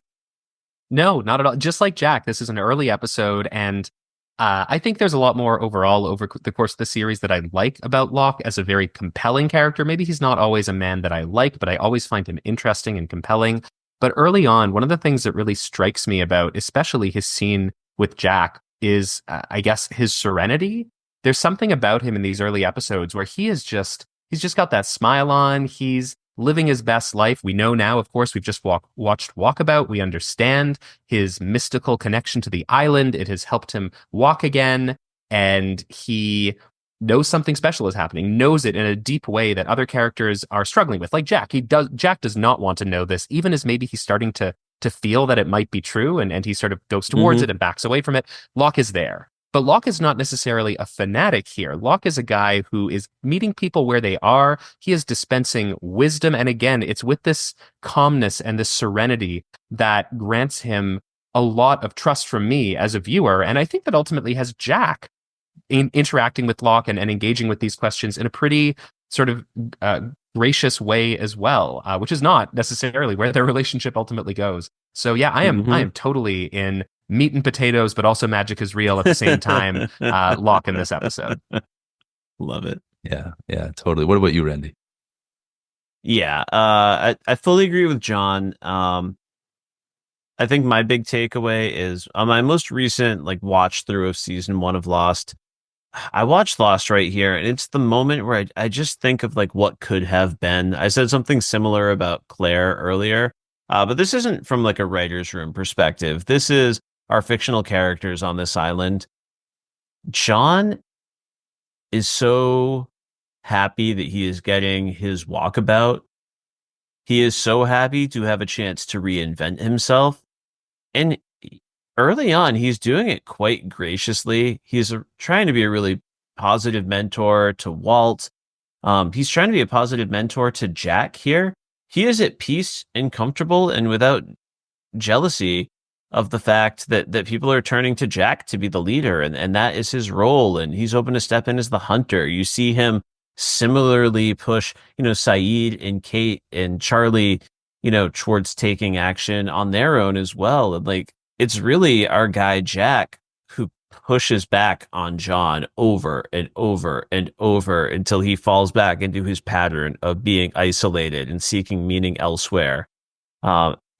No, not at all. Just like Jack, this is an early episode, and I think there's a lot more overall over the course of the series that I like about Locke as a very compelling character. Maybe he's not always a man that I like, but I always find him interesting and compelling. But early on, one of the things that really strikes me about, especially his scene with Jack, is I guess his serenity. There's something about him in these early episodes where he's just got that smile on. He's living his best life. We know now, of course, we've just watched Walkabout. We understand his mystical connection to the island. It has helped him walk again. And he knows something special is happening, knows it in a deep way that other characters are struggling with. Like Jack. Jack does not want to know this, even as maybe he's starting to feel that it might be true, and he sort of goes towards it and backs away from it. Locke is there. But Locke is not necessarily a fanatic here. Locke is a guy who is meeting people where they are. He is dispensing wisdom. And again, it's with this calmness and this serenity that grants him a lot of trust from me as a viewer. And I think that ultimately has Jack interacting with Locke and engaging with these questions in a pretty sort of gracious way as well, which is not necessarily where their relationship ultimately goes. So yeah, I am totally in meat and potatoes, but also magic is real at the same time. Locke in this episode. Love it. Yeah, totally. What about you, Randy? Yeah, I fully agree with John. I think my big takeaway is on my most recent watch through of season 1 of Lost. I watched Lost right here, and it's the moment where I just think of what could have been. I said something similar about Claire earlier, but this isn't from a writer's room perspective. This is our fictional characters on this island. John is so happy that he is getting his walkabout. He is so happy to have a chance to reinvent himself. And early on, he's doing it quite graciously. He's trying to be a really positive mentor to Walt. He's trying to be a positive mentor to Jack here. He is at peace and comfortable and without jealousy of the fact that people are turning to Jack to be the leader, and that is his role. And he's open to step in as the hunter. You see him similarly push, Saeed and Kate and Charlie, towards taking action on their own as well. And it's really our guy Jack who pushes back on John over and over and over until he falls back into his pattern of being isolated and seeking meaning elsewhere.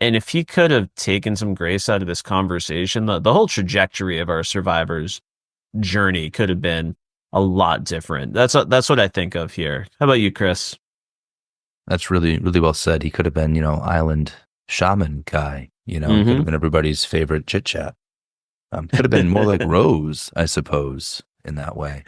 And if he could have taken some grace out of this conversation, the whole trajectory of our survivors' journey could have been a lot different. That's what I think of here. How about you, Kris? That's really, really well said. He could have been, island shaman guy. Could have been everybody's favorite chit chat. Could have been more like Rose, I suppose, in that way.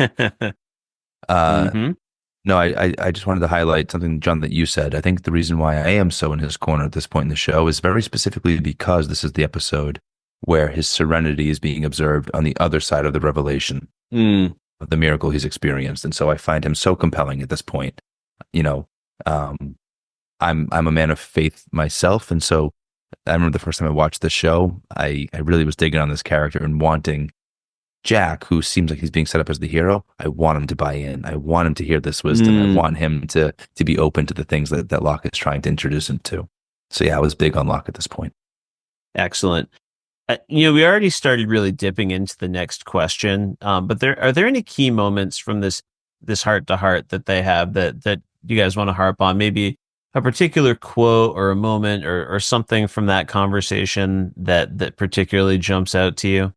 No, I just wanted to highlight something, John, that you said. I think the reason why I am so in his corner at this point in the show is very specifically because this is the episode where his serenity is being observed on the other side of the revelation of the miracle he's experienced. And so I find him so compelling at this point. I'm a man of faith myself. And so I remember the first time I watched the show, I really was digging on this character and wanting Jack, who seems like he's being set up as the hero. I want him to buy in. I want him to hear this wisdom. I want him to be open to the things that Locke is trying to introduce him to. So yeah, I was big on Locke at this point. Excellent. We already started really dipping into the next question, but are there any key moments from this heart to heart that they have that you guys want to harp on? Maybe a particular quote or a moment or something from that conversation that particularly jumps out to you?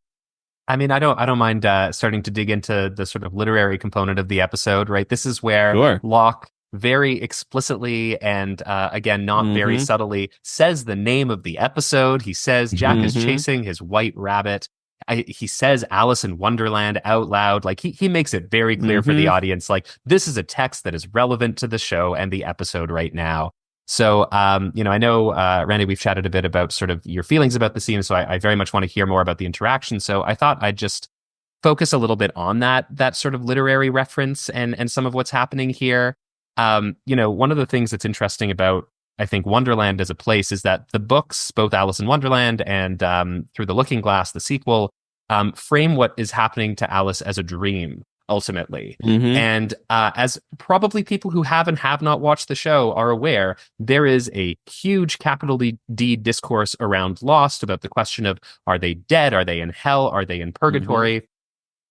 I mean, I don't mind starting to dig into the sort of literary component of the episode, right? This is where Locke very explicitly and again, not very subtly says the name of the episode. He says Jack is chasing his white rabbit. He says Alice in Wonderland out loud. He makes it very clear for the audience, this is a text that is relevant to the show and the episode right now. So, I know, Randy, we've chatted a bit about sort of your feelings about the scene. So I very much want to hear more about the interaction. So I thought I'd just focus a little bit on that sort of literary reference and some of what's happening here. One of the things that's interesting about, I think, Wonderland as a place is that the books, both Alice in Wonderland and Through the Looking Glass, the sequel, frame what is happening to Alice as a dream, ultimately. And as probably people who have not watched the show are aware, there is a huge capital D discourse around Lost about the question of, are they dead? Are they in hell? Are they in purgatory?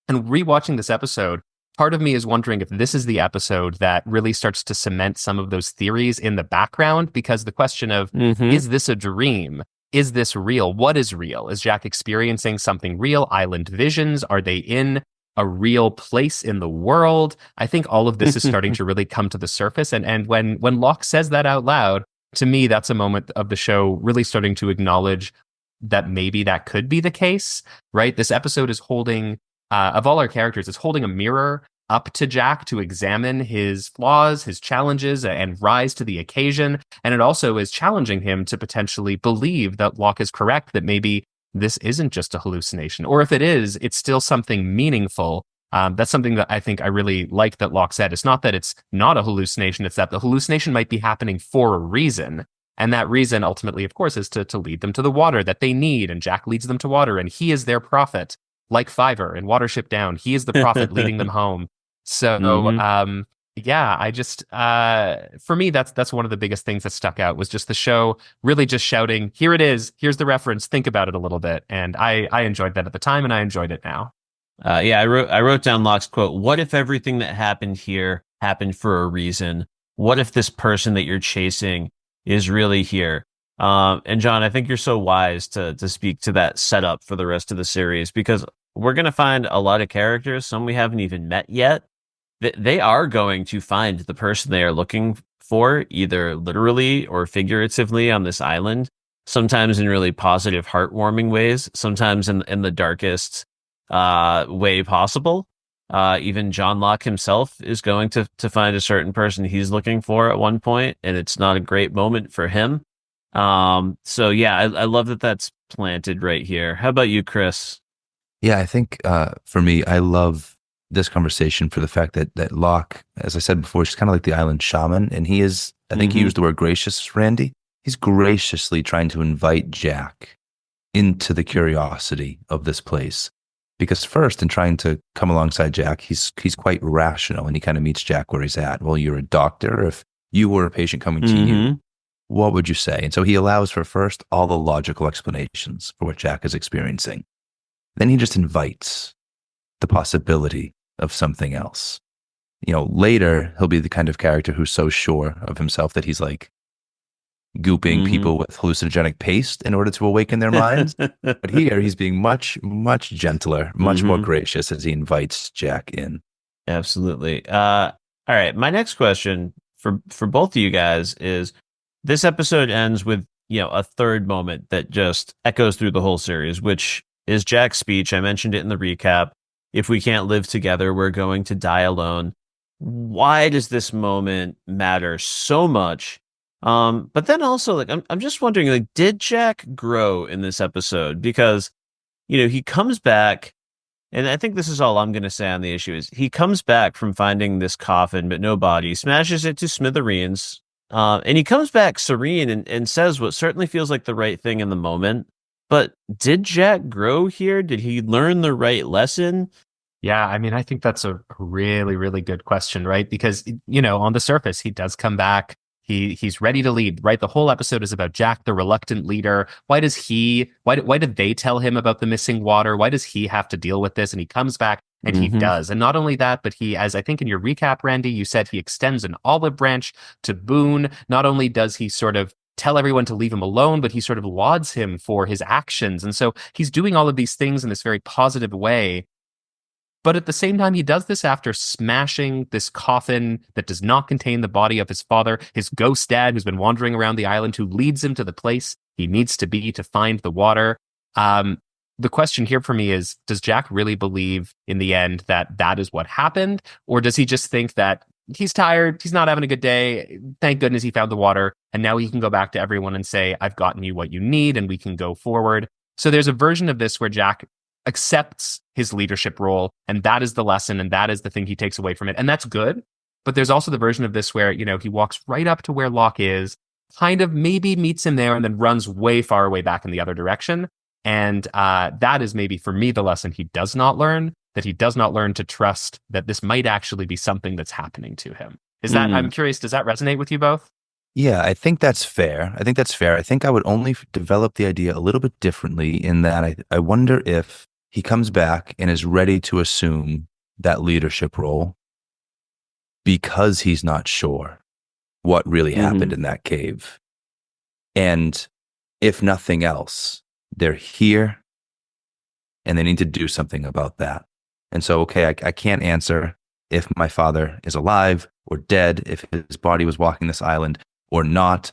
And rewatching this episode, part of me is wondering if this is the episode that really starts to cement some of those theories in the background, because the question of, is this a dream? Is this real? What is real? Is Jack experiencing something real? Island visions? Are they in a real place in the world? I think all of this is starting to really come to the surface. And when Locke says that out loud, to me, that's a moment of the show really starting to acknowledge that maybe that could be the case, right? This episode is holding, of all our characters, it's holding a mirror up to Jack to examine his flaws, his challenges, and rise to the occasion. And it also is challenging him to potentially believe that Locke is correct, that maybe this isn't just a hallucination. Or if it is, it's still something meaningful. That's something that I think I really like that Locke said. It's not that it's not a hallucination, it's that the hallucination might be happening for a reason. And that reason ultimately, of course, is to lead them to the water that they need. And Jack leads them to water, and he is their prophet, like Fiverr and Watership Down. He is the prophet leading them home. So, yeah, I just, for me, that's one of the biggest things that stuck out, was just the show really just shouting, here it is, here's the reference, think about it a little bit. And I enjoyed that at the time, and I enjoyed it now. Yeah, I wrote down Locke's quote. What if everything that happened here happened for a reason? What if this person that you're chasing is really here? And John, I think you're so wise to speak to that setup for the rest of the series, because we're going to find a lot of characters, some we haven't even met yet. They are going to find the person they are looking for, either literally or figuratively, on this island, sometimes in really positive, heartwarming ways, sometimes in the darkest way possible. Even John Locke himself is going to find a certain person he's looking for at one point, and it's not a great moment for him. So yeah, I love that that's planted right here. How about you, Kris? Yeah, I think for me, I love this conversation for the fact that Locke, as I said before, he's kind of like the island shaman, and he is, I think he used the word gracious, Randy. He's graciously trying to invite Jack into the curiosity of this place. Because first, in trying to come alongside Jack, he's quite rational, and he kind of meets Jack where he's at. Well, you're a doctor. If you were a patient coming to you, what would you say? And so he allows for first all the logical explanations for what Jack is experiencing. Then he just invites the possibility of something else. You know, later he'll be the kind of character who's so sure of himself that he's like gooping people with hallucinogenic paste in order to awaken their minds. But here he's being much, much gentler, much more gracious as he invites Jack in. Absolutely. All right. My next question for both of you guys is, this episode ends with, a third moment that just echoes through the whole series, which is Jack's speech. I mentioned it in the recap. If we can't live together, we're going to die alone. Why does this moment matter so much? But then also, like, I'm just wondering, like, did Jack grow in this episode? Because, he comes back, and I think this is all I'm going to say on the issue, is he comes back from finding this coffin, but no body, smashes it to smithereens, and he comes back serene and says what certainly feels like the right thing in the moment. But did Jack grow here? Did he learn the right lesson? Yeah, I mean, I think that's a really, really good question, right? Because, on the surface, he does come back. He's ready to lead, right? The whole episode is about Jack, the reluctant leader. Why did they tell him about the missing water? Why does he have to deal with this? And he comes back, and he does. And not only that, but he, as I think in your recap, Randy, you said he extends an olive branch to Boone. Not only does he sort of tell everyone to leave him alone, but he sort of lauds him for his actions. And so he's doing all of these things in this very positive way. But at the same time, he does this after smashing this coffin that does not contain the body of his father, his ghost dad, who's been wandering around the island, who leads him to the place he needs to be to find the water. The question here for me is, does Jack really believe in the end that is what happened? Or does he just think that he's tired, he's not having a good day, thank goodness he found the water, and now he can go back to everyone and say, I've gotten you what you need, and we can go forward? So there's a version of this where Jack accepts his leadership role, and that is the lesson, and that is the thing he takes away from it, and that's good. But there's also the version of this where, he walks right up to where Locke is, kind of maybe meets him there, and then runs way far away back in the other direction. And that is maybe, for me, the lesson he does not learn, that he does not learn to trust that this might actually be something that's happening to him. Is that, I'm curious, does that resonate with you both? Yeah, I think that's fair. I think I would only develop the idea a little bit differently, in that I wonder if he comes back and is ready to assume that leadership role because he's not sure what really happened in that cave. And if nothing else, they're here and they need to do something about that. And so, okay, I can't answer if my father is alive or dead, if his body was walking this island or not.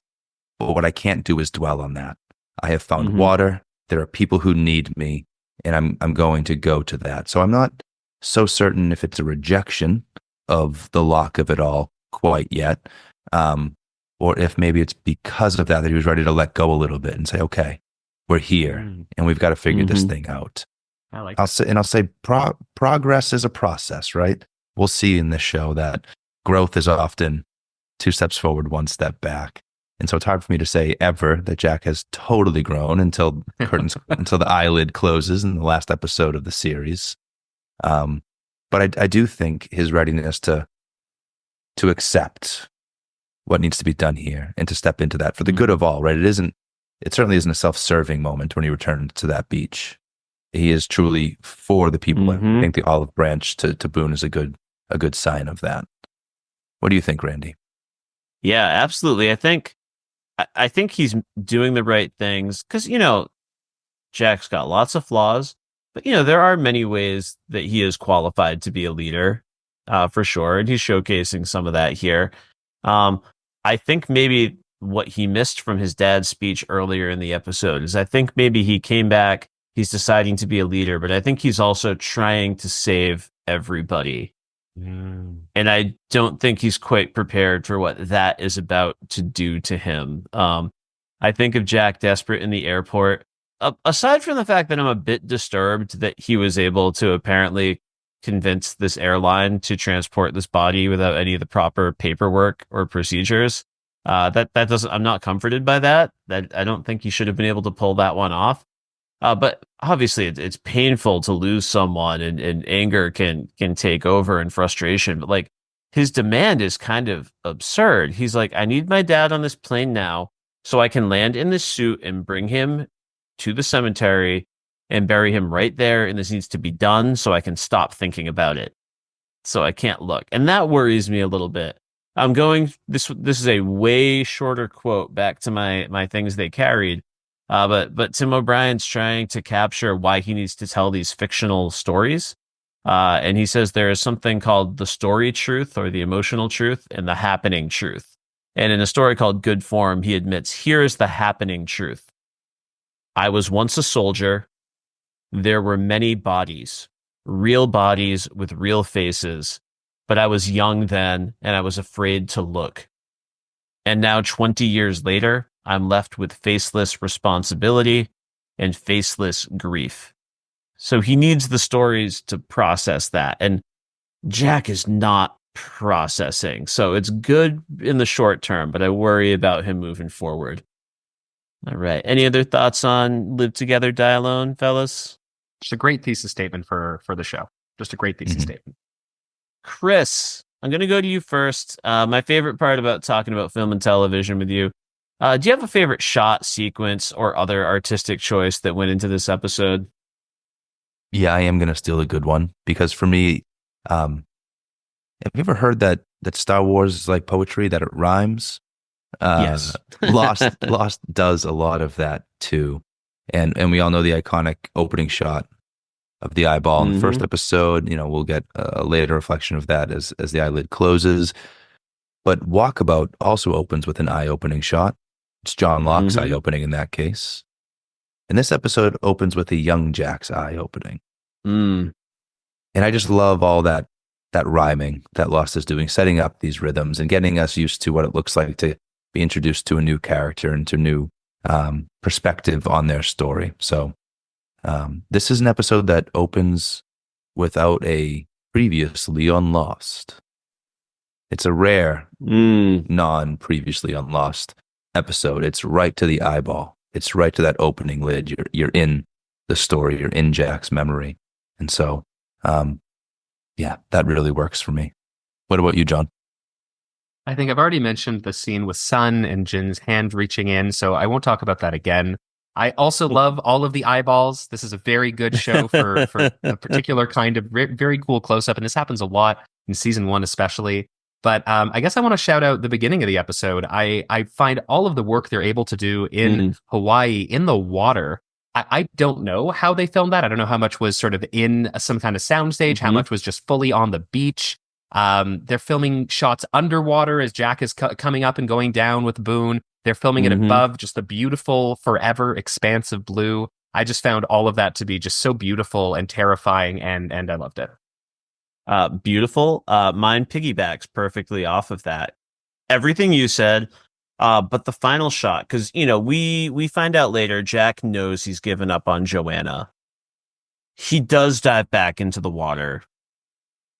But what I can't do is dwell on that. I have found water. There are people who need me, and I'm going to go to that. So I'm not so certain if it's a rejection of the lock of it all quite yet, or if maybe it's because of that he was ready to let go a little bit and say, okay, we're here and we've got to figure this thing out. I'll say progress is a process, right? We'll see in this show that growth is often 2 steps forward, 1 step back. And so it's hard for me to say ever that Jack has totally grown until until the eyelid closes in the last episode of the series. But I do think his readiness to accept what needs to be done here and to step into that for the good of all, right? It certainly isn't a self-serving moment when he returns to that beach. He is truly for the people. I think the olive branch to Boone is a good sign of that. What do you think, Randy? Yeah, absolutely. I think he's doing the right things because, Jack's got lots of flaws, but, there are many ways that he is qualified to be a leader, for sure. And he's showcasing some of that here. I think maybe what he missed from his dad's speech earlier in the episode is I think maybe he came back, he's deciding to be a leader, but I think he's also trying to save everybody. And I don't think he's quite prepared for what that is about to do to him. I think of Jack desperate in the airport. Aside from the fact that I'm a bit disturbed that he was able to apparently convince this airline to transport this body without any of the proper paperwork or procedures, that doesn't. I'm not comforted by that. That I don't think he should have been able to pull that one off. But obviously, it's painful to lose someone, and anger can take over and frustration. But like his demand is kind of absurd. He's like, I need my dad on this plane now so I can land in this suit and bring him to the cemetery and bury him right there. And this needs to be done so I can stop thinking about it. So I can't look. And that worries me a little bit. This is a way shorter quote back to my things they carried. But Tim O'Brien's trying to capture why he needs to tell these fictional stories. And he says there is something called the story truth or the emotional truth and the happening truth. And in a story called Good Form, he admits, here is the happening truth. I was once a soldier. There were many bodies, real bodies with real faces, but I was young then and I was afraid to look. And now 20 years later, I'm left with faceless responsibility and faceless grief. So he needs the stories to process that. And Jack is not processing. So it's good in the short term, but I worry about him moving forward. All right. Any other thoughts on Live Together, Die Alone, fellas? Just a great thesis statement for the show. Just a great thesis statement. Kris, I'm going to go to you first. My favorite part about talking about film and television with you. Do you have a favorite shot, sequence, or other artistic choice that went into this episode? Yeah, I am going to steal a good one because for me, have you ever heard that Star Wars is like poetry, that it rhymes? Yes. Lost does a lot of that too. And we all know the iconic opening shot of the eyeball in the first episode. We'll get a later reflection of that as the eyelid closes. But Walkabout also opens with an eye-opening shot. It's John Locke's eye opening in that case. And this episode opens with a young Jack's eye opening. And I just love all that rhyming that Lost is doing, setting up these rhythms and getting us used to what it looks like to be introduced to a new character and to new perspective on their story. So this is an episode that opens without a previously on Lost. It's a rare non-previously unlost episode. It's right to the eyeball. It's right to that opening lid. You're in the story. You're in Jack's memory. And so, yeah, that really works for me. What about you, John? I think I've already mentioned the scene with Sun and Jin's hand reaching in, so I won't talk about that again. I also love all of the eyeballs. This is a very good show for a particular kind of very cool close up, and this happens a lot in season 1, especially. But I guess I want to shout out the beginning of the episode. I find all of the work they're able to do in Hawaii in the water. I don't know how they filmed that. I don't know how much was sort of in some kind of soundstage, how much was just fully on the beach. They're filming shots underwater as Jack is coming up and going down with Boone. They're filming it above just the beautiful, forever expanse of blue. I just found all of that to be just so beautiful and terrifying, and I loved it. Beautiful. Mine piggybacks perfectly off of that. Everything you said, but the final shot, because we find out later Jack knows he's given up on Joanna. He does dive back into the water,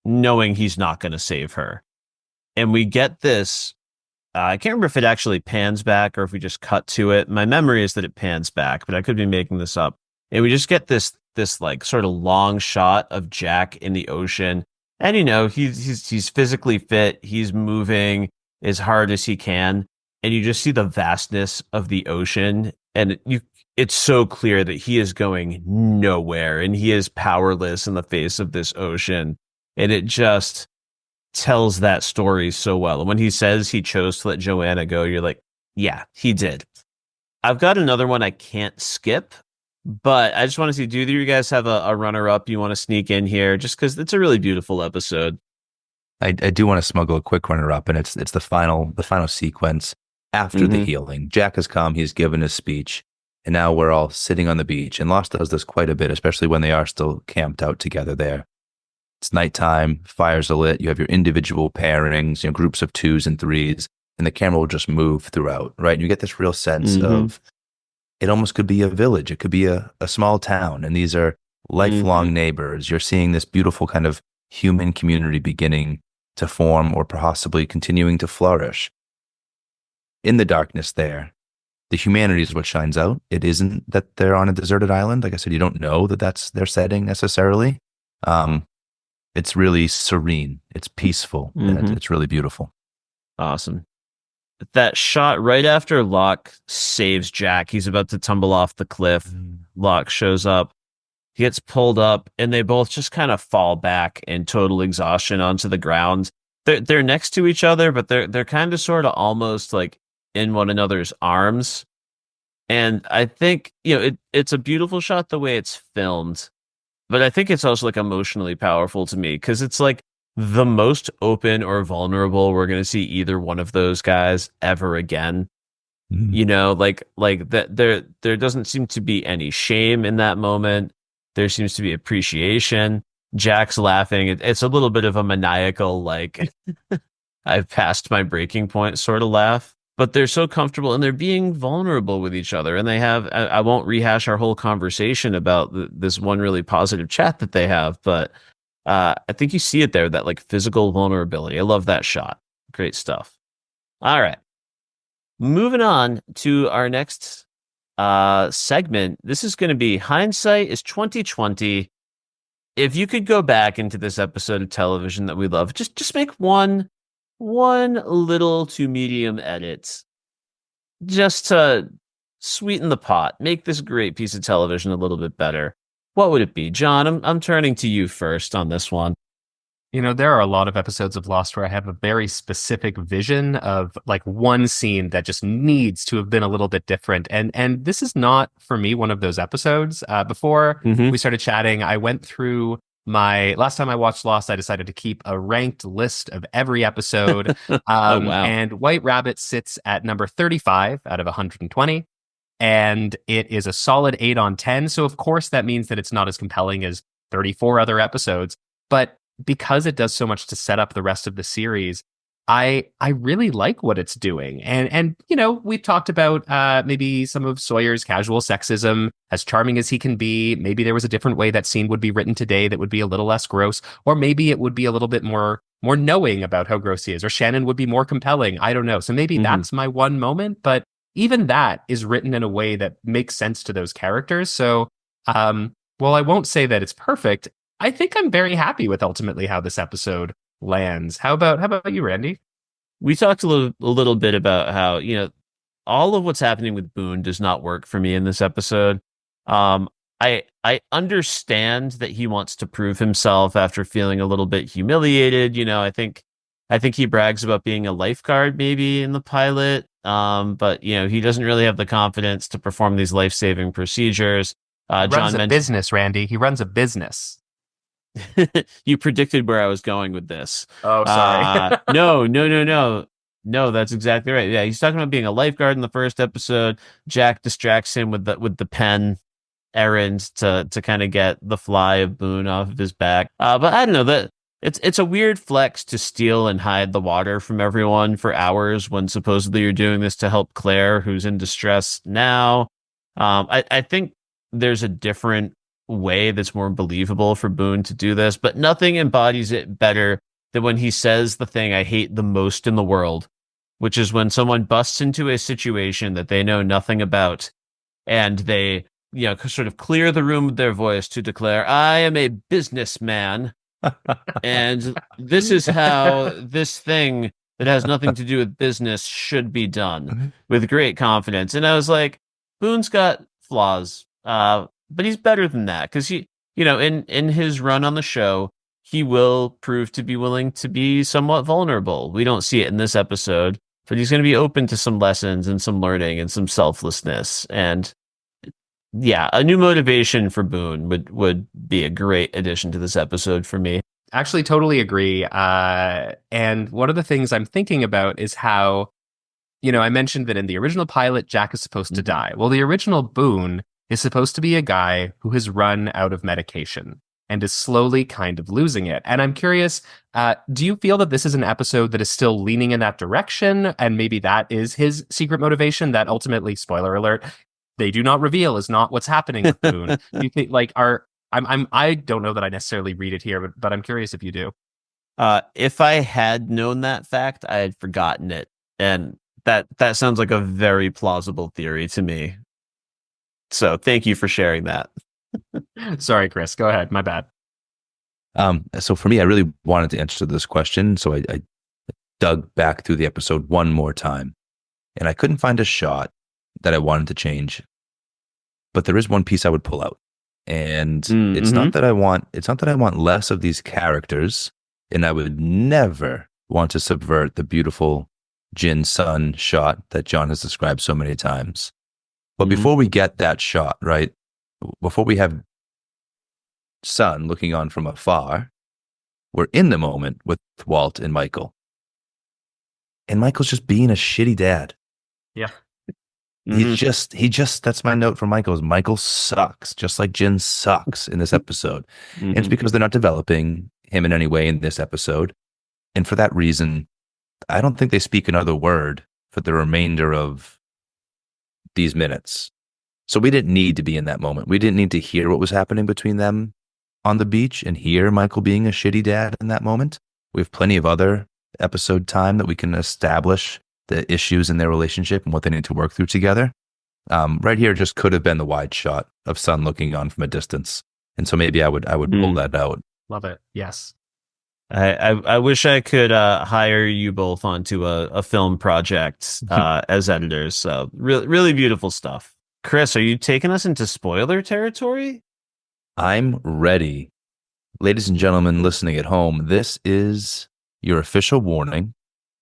knowing he's not going to save her, and we get this. I can't remember if it actually pans back or if we just cut to it. My memory is that it pans back, but I could be making this up. And we just get this like sort of long shot of Jack in the ocean. And he's physically fit. He's moving as hard as he can. And you just see the vastness of the ocean. And it's so clear that he is going nowhere and he is powerless in the face of this ocean. And it just tells that story so well. And when he says he chose to let Joanna go, you're like, yeah, he did. I've got another one I can't skip, but I just want to see, do you guys have a runner-up you want to sneak in here? Just because it's a really beautiful episode. I do want to smuggle a quick runner-up, and it's the final sequence after the healing. Jack has come, he's given his speech, and now we're all sitting on the beach. And Lost does this quite a bit, especially when they are still camped out together there. It's nighttime, fires are lit, you have your individual pairings, groups of 2s and 3s, and the camera will just move throughout, right? And you get this real sense of, it almost could be a village, it could be a small town, and these are lifelong neighbors. You're seeing this beautiful kind of human community beginning to form or possibly continuing to flourish. In the darkness there, the humanity is what shines out. It isn't that they're on a deserted island. Like I said, you don't know that that's their setting necessarily. It's really serene. It's peaceful. And it's really beautiful. Awesome. That shot right after Locke saves Jack. He's about to tumble off the cliff. Locke shows up. He gets pulled up, and they both just kind of fall back in total exhaustion onto the ground. They're next to each other, but they're kind of sort of almost like in one another's arms. And I think it's a beautiful shot the way it's filmed. But I think it's also like emotionally powerful to me because it's like the most open or vulnerable we're going to see either one of those guys ever again. Like that there doesn't seem to be any shame in that moment. There seems to be appreciation. Jack's laughing. It's a little bit of a maniacal, like I've passed my breaking point sort of laugh. But they're so comfortable and they're being vulnerable with each other. And they have, I won't rehash our whole conversation about this one really positive chat that they have, but I think you see it there, that like physical vulnerability. I love that shot. Great stuff. All right. Moving on to our next segment. This is going to be Hindsight is 2020. If you could go back into this episode of television that we love, just make one little to medium edit just to sweeten the pot, make this great piece of television a little bit better, what would it be? John, I'm turning to you first on this one. There are a lot of episodes of Lost where I have a very specific vision of like one scene that just needs to have been a little bit different. And this is not, for me, one of those episodes. Before we started chatting, I went through last time I watched Lost, I decided to keep a ranked list of every episode. Oh, wow. And White Rabbit sits at number 35 out of 120. And it is a solid 8 on 10. So of course that means that it's not as compelling as 34 other episodes. But because it does so much to set up the rest of the series, I really like what it's doing. And we've talked about maybe some of Sawyer's casual sexism, as charming as he can be. Maybe there was a different way that scene would be written today that would be a little less gross, or maybe it would be a little bit more knowing about how gross he is, or Shannon would be more compelling. I don't know. So maybe that's my one moment, but even that is written in a way that makes sense to those characters. So, while I won't say that it's perfect, I think I'm very happy with ultimately how this episode lands. How about you, Randy? We talked a little bit about how, all of what's happening with Boone does not work for me in this episode. I understand that he wants to prove himself after feeling a little bit humiliated. I think he brags about being a lifeguard maybe in the pilot. But he doesn't really have the confidence to perform these life-saving procedures. He runs John a mentioned business, Randy. He runs a business. you predicted where I was going with this. Oh, sorry. No, no, no, no. No, that's exactly right. Yeah, he's talking about being a lifeguard in the first episode. Jack distracts him with the pen errand to kind of get the fly of Boone off of his back. But I don't know that it's a weird flex to steal and hide the water from everyone for hours when supposedly you're doing this to help Claire, who's in distress now. I think there's a different way that's more believable for Boone to do this, but nothing embodies it better than when he says the thing I hate the most in the world, which is when someone busts into a situation that they know nothing about and they, sort of clear the room with their voice to declare, I am a businessman. And this is how this thing that has nothing to do with business should be done with great confidence. And I was like, Boone's got flaws, but he's better than that because in his run on the show, he will prove to be willing to be somewhat vulnerable. We don't see it in this episode, but he's going to be open to some lessons and some learning and some selflessness. And yeah, a new motivation for Boone would be a great addition to this episode for me. Actually, totally agree. And one of the things I'm thinking about is how, I mentioned that in the original pilot, Jack is supposed to die. Well, the original Boone is supposed to be a guy who has run out of medication and is slowly kind of losing it. And I'm curious, do you feel that this is an episode that is still leaning in that direction? And maybe that is his secret motivation that ultimately, spoiler alert, they do not reveal is not what's happening with Boone. You think I don't know that I necessarily read it here, but I'm curious if you do. If I had known that fact, I had forgotten it. And that sounds like a very plausible theory to me. So thank you for sharing that. Sorry, Kris, go ahead. My bad. So for me, I really wanted to answer this question. So I dug back through the episode one more time and I couldn't find a shot that I wanted to change. But there is one piece I would pull out. And it's not that I want less of these characters, and I would never want to subvert the beautiful Jin Sun shot that John has described so many times. But before we get that shot, right? Before we have Sun looking on from afar, we're in the moment with Walt and Michael. And Michael's just being a shitty dad. Yeah. He just, that's my note for Michael, is Michael sucks, just like Jin sucks in this episode. And it's because they're not developing him in any way in this episode. And for that reason, I don't think they speak another word for the remainder of these minutes. So we didn't need to be in that moment. We didn't need to hear what was happening between them on the beach and hear Michael being a shitty dad in that moment. We have plenty of other episode time that we can establish the issues in their relationship and what they need to work through together. Right here just could have been the wide shot of Sun looking on from a distance. And so maybe I would pull that out. Love it. Yes. I wish I could hire you both onto a film project as editors. So really beautiful stuff. Kris, are you taking us into spoiler territory? I'm ready. Ladies and gentlemen listening at home, this is your official warning.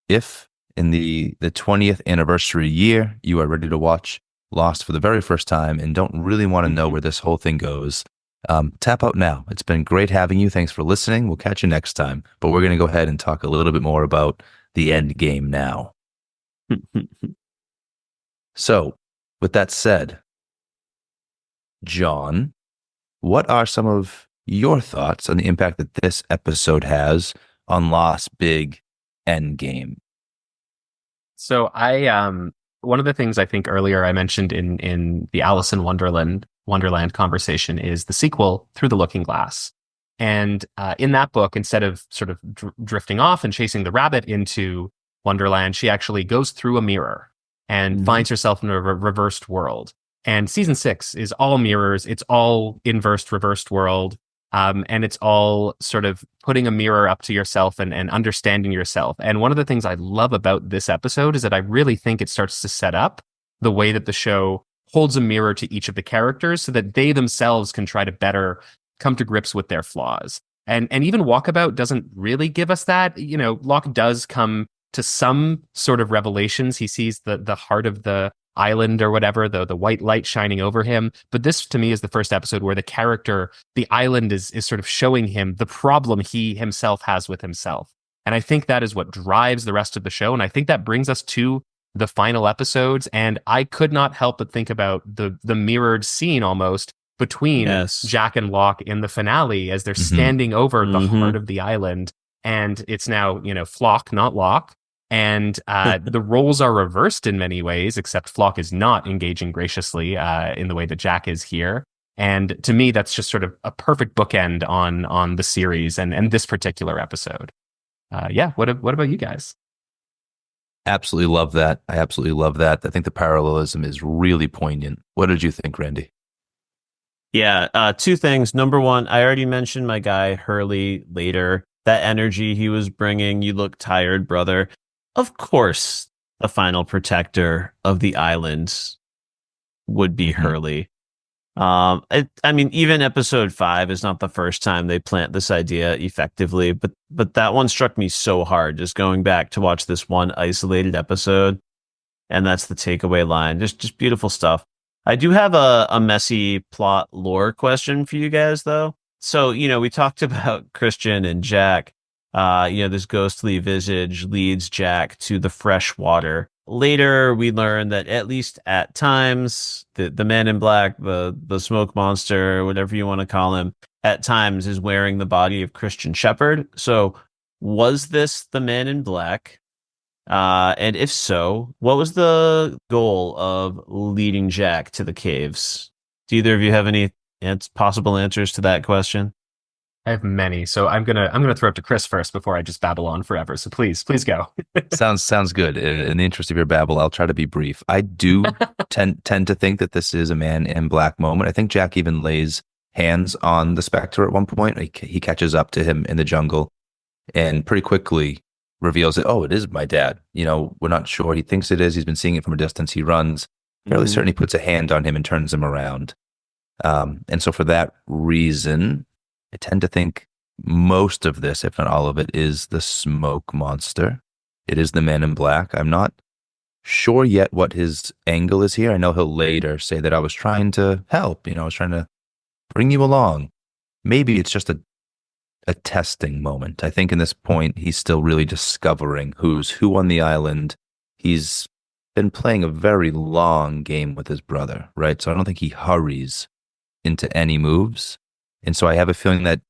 If in the 20th anniversary year, you are ready to watch Lost for the very first time and don't really want to know where this whole thing goes, tap out now. It's been great having you. Thanks for listening. We'll catch you next time. But we're going to go ahead and talk a little bit more about the end game now. So, with that said, John, what are some of your thoughts on the impact that this episode has on Lost's big end game? So one of the things I think earlier I mentioned in the Alice in Wonderland conversation is the sequel, Through the Looking Glass. And in that book, instead of sort of drifting off and chasing the rabbit into Wonderland, she actually goes through a mirror and finds herself in a reversed world. And season 6 is all mirrors. It's all reversed world. And it's all sort of putting a mirror up to yourself and understanding yourself. And one of the things I love about this episode is that I really think it starts to set up the way that the show holds a mirror to each of the characters so that they themselves can try to better come to grips with their flaws. And even Walkabout doesn't really give us that. You know, Locke does come to some sort of revelations. He sees the heart of the island or whatever, the white light shining over him. But this to me is the first episode where the character, the island is sort of showing him the problem he himself has with himself. And I think that is what drives the rest of the show. And I think that brings us to the final episodes. And I could not help but think about the mirrored scene almost between Jack and Locke in the finale as they're standing over the heart of the island. And it's now, you know, Flock, not Locke. And the roles are reversed in many ways, except Flock is not engaging graciously in the way that Jack is here. And to me, that's just sort of a perfect bookend on the series and this particular episode. What about you guys? Absolutely love that. I absolutely love that. I think the parallelism is really poignant. What did you think, Randy? Yeah, two things. Number one, I already mentioned my guy Hurley later. That energy he was bringing, you look tired, brother. Of course, the final protector of the islands would be Hurley. I mean, even episode 5 is not the first time they plant this idea effectively, but that one struck me so hard, just going back to watch this one isolated episode, and that's the takeaway line. Just beautiful stuff. I do have a messy plot lore question for you guys, though. So, you know, we talked about Christian and Jack. This ghostly visage leads Jack to the fresh water. Later, we learn that at least at times, the man in black, the smoke monster, whatever you want to call him, at times is wearing the body of Christian Shepherd. So was this the man in black? And if so, what was the goal of leading Jack to the caves? Do either of you have any possible answers to that question? I have many, so I'm gonna throw it to Kris first before I just babble on forever. So please go. Sounds good. In the interest of your babble, I'll try to be brief. I do tend to think that this is a man in black moment. I think Jack even lays hands on the Spectre at one point. He catches up to him in the jungle, and pretty quickly reveals that, oh, it is my dad. You know, we're not sure. He thinks it is. He's been seeing it from a distance. He runs. Fairly certain he puts a hand on him and turns him around. And so for that reason, I tend to think most of this, if not all of it, is the smoke monster. It is the man in black. I'm not sure yet what his angle is here. I know he'll later say that I was trying to help. You know, I was trying to bring you along. Maybe it's just a testing moment. I think in this point, he's still really discovering who's who on the island. He's been playing a very long game with his brother, right? So I don't think he hurries into any moves. And so I have a feeling that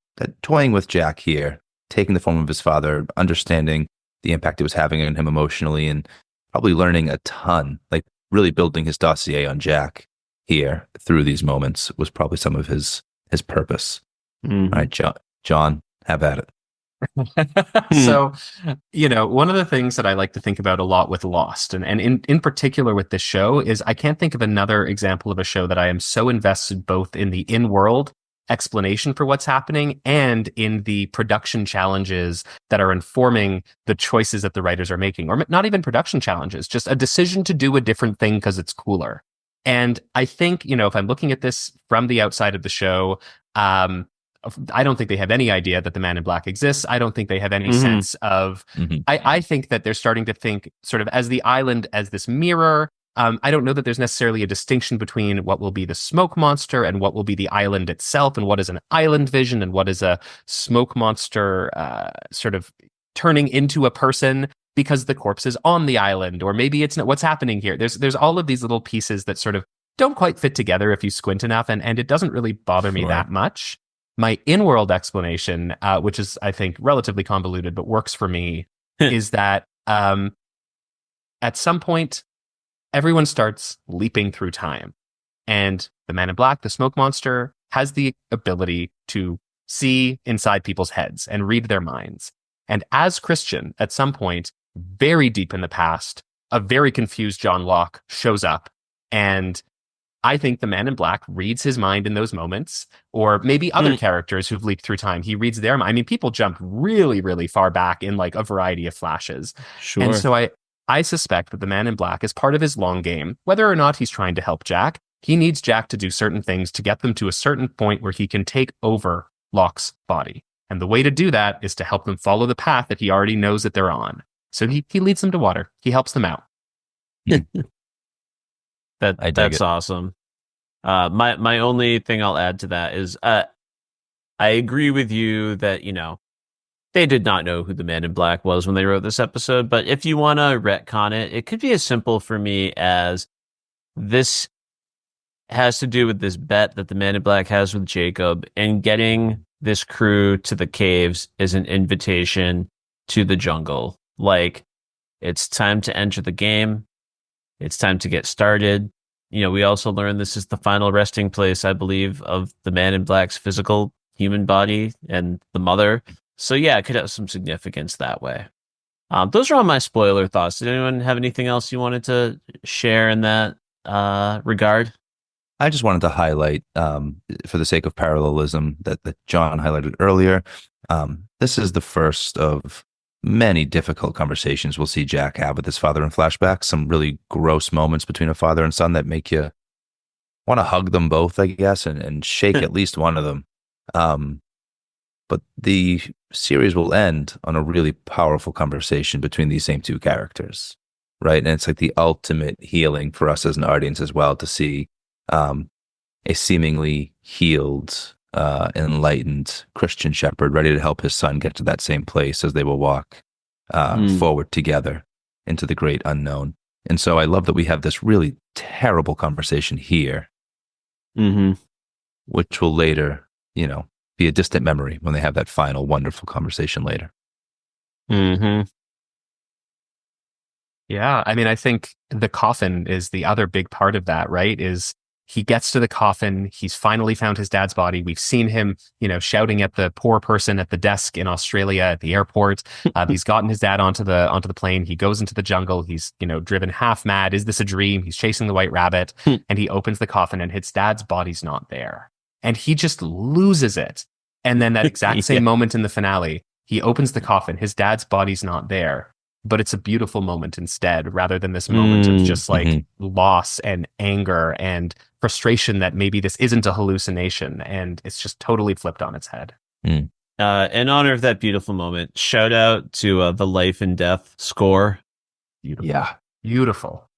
toying with Jack here, taking the form of his father, understanding the impact it was having on him emotionally, and probably learning a ton, like really building his dossier on Jack here through these moments was probably some of his purpose. All right, John, have at it. So, you know, one of the things that I like to think about a lot with Lost, and in particular with this show, is I can't think of another example of a show that I am so invested both in the in-world explanation for what's happening and in the production challenges that are informing the choices that the writers are making, or not even production challenges, just a decision to do a different thing because it's cooler. And I think, you know, if I'm looking at this from the outside of the show, I don't think they have any idea that the man in black exists. I don't think they have any sense of, I think that they're starting to think sort of as the island as this mirror. I don't know that there's necessarily a distinction between what will be the smoke monster and what will be the island itself, and what is an island vision and what is a smoke monster sort of turning into a person because the corpse is on the island, or maybe it's not. What's happening here? There's all of these little pieces that sort of don't quite fit together if you squint enough, and it doesn't really bother me that much. My in-world explanation, which is, I think, relatively convoluted, but works for me, is that at some point, everyone starts leaping through time. And the man in black, the smoke monster, has the ability to see inside people's heads and read their minds. And as Christian, at some point, very deep in the past, a very confused John Locke shows up, and I think the man in black reads his mind in those moments, or maybe other characters who've leaped through time. He reads their mind. I mean, people jump really, really far back in like a variety of flashes. Sure. And so I suspect that the Man in Black is part of his long game. Whether or not he's trying to help Jack, he needs Jack to do certain things to get them to a certain point where he can take over Locke's body. And the way to do that is to help them follow the path that he already knows that they're on. So he leads them to water. He helps them out. That's awesome. My only thing I'll add to that is I agree with you that, they did not know who the Man in Black was when they wrote this episode. But if you want to retcon it, it could be as simple for me as this has to do with this bet that the Man in Black has with Jacob, and getting this crew to the caves is an invitation to the jungle. Like, it's time to enter the game. It's time to get started. We also learned this is the final resting place, I believe, of the Man in Black's physical human body and the mother. So yeah, it could have some significance that way. Those are all my spoiler thoughts. Did anyone have anything else you wanted to share in that regard? I just wanted to highlight, for the sake of parallelism that John highlighted earlier, this is the first of many difficult conversations we'll see Jack have with his father in flashbacks. Some really gross moments between a father and son that make you want to hug them both, I guess, and shake at least one of them. But the series will end on a really powerful conversation between these same two characters, right? And it's like the ultimate healing for us as an audience as well, to see a seemingly healed, enlightened Christian shepherd ready to help his son get to that same place as they will walk forward together into the great unknown. And so I love that we have this really terrible conversation here, which will later, be a distant memory when they have that final wonderful conversation later. Yeah, I mean, I think the coffin is the other big part of that, right? Is he gets to the coffin, he's finally found his dad's body. We've seen him, shouting at the poor person at the desk in Australia at the airport. He's gotten his dad onto the plane. He goes into the jungle. He's, driven half mad. Is this a dream? He's chasing the white rabbit, and he opens the coffin, and his dad's body's not there. And he just loses it. And then that exact same moment in the finale, he opens the coffin, his dad's body's not there, but it's a beautiful moment instead, rather than this moment of just like loss and anger and frustration that maybe this isn't a hallucination, and it's just totally flipped on its head. In honor of that beautiful moment, shout out to the Life and Death score. Beautiful. Yeah. Beautiful.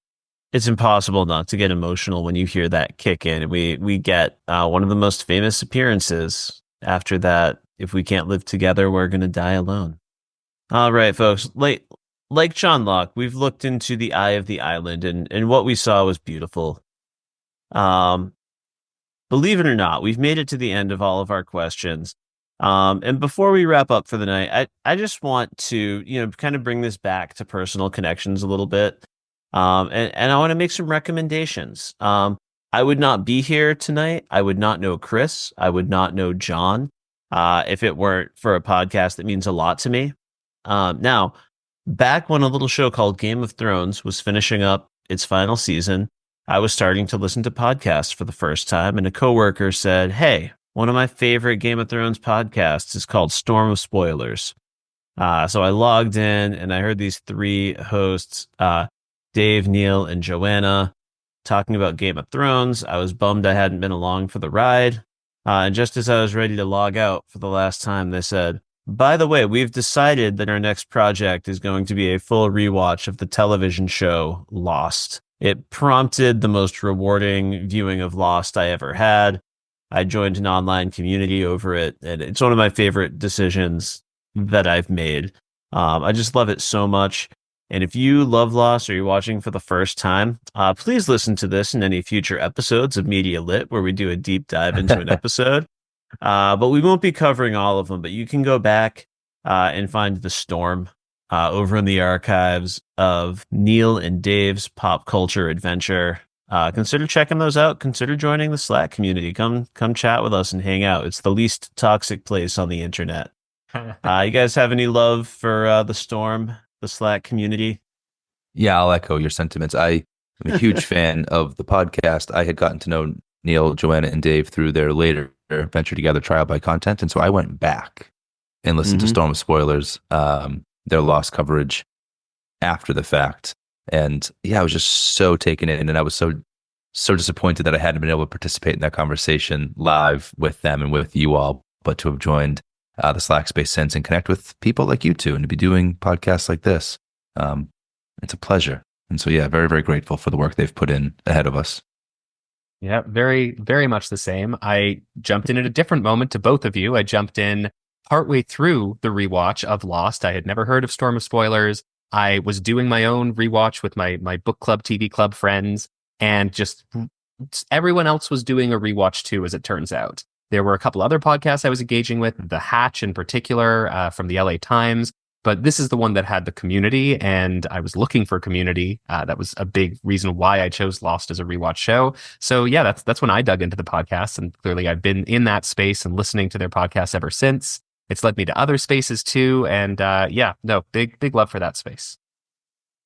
It's impossible not to get emotional when you hear that kick in. We get one of the most famous appearances after that. If we can't live together, we're going to die alone. All right, folks. Like John Locke, we've looked into the eye of the island, and what we saw was beautiful. Believe it or not, we've made it to the end of all of our questions. And before we wrap up for the night, I just want to, kind of bring this back to personal connections a little bit. And I want to make some recommendations. I would not be here tonight. I would not know Kris. I would not know John if it weren't for a podcast that means a lot to me. Now, back when a little show called Game of Thrones was finishing up its final season, I was starting to listen to podcasts for the first time, and a coworker said, "Hey, one of my favorite Game of Thrones podcasts is called Storm of Spoilers." So I logged in, and I heard these three hosts, Dave, Neil, and Joanna, talking about Game of Thrones. I was bummed I hadn't been along for the ride. And just as I was ready to log out for the last time, they said, "By the way, we've decided that our next project is going to be a full rewatch of the television show Lost." It prompted the most rewarding viewing of Lost I ever had. I joined an online community over it, and it's one of my favorite decisions that I've made. I just love it so much. And if you love Lost or you're watching for the first time, please listen to this and any future episodes of Media Lit, where we do a deep dive into an episode. But we won't be covering all of them, but you can go back and find The Storm over in the archives of Neil and Dave's pop culture adventure. Consider checking those out. Consider joining the Slack community. Come chat with us and hang out. It's the least toxic place on the internet. You guys have any love for The Storm, the Slack community? Yeah, I'll echo your sentiments. I am a huge fan of the podcast. I had gotten to know Neil, Joanna, and Dave through their later Venture Together Trial by Content, and so I went back and listened to Storm of Spoilers, their Lost coverage after the fact. And yeah, I was just so taken in, and I was so disappointed that I hadn't been able to participate in that conversation live with them and with you all, but to have joined the Slack space since and connect with people like you two and to be doing podcasts like this. It's a pleasure. And so, yeah, very, very grateful for the work they've put in ahead of us. Yeah, very, very much the same. I jumped in at a different moment to both of you. I jumped in partway through the rewatch of Lost. I had never heard of Storm of Spoilers. I was doing my own rewatch with my book club, TV club friends, and just everyone else was doing a rewatch too, as it turns out. There were a couple other podcasts I was engaging with, The Hatch in particular, from the LA Times. But this is the one that had the community, and I was looking for community. That was a big reason why I chose Lost as a rewatch show. So yeah, that's when I dug into the podcast, and clearly I've been in that space and listening to their podcasts ever since. It's led me to other spaces too, and big love for that space.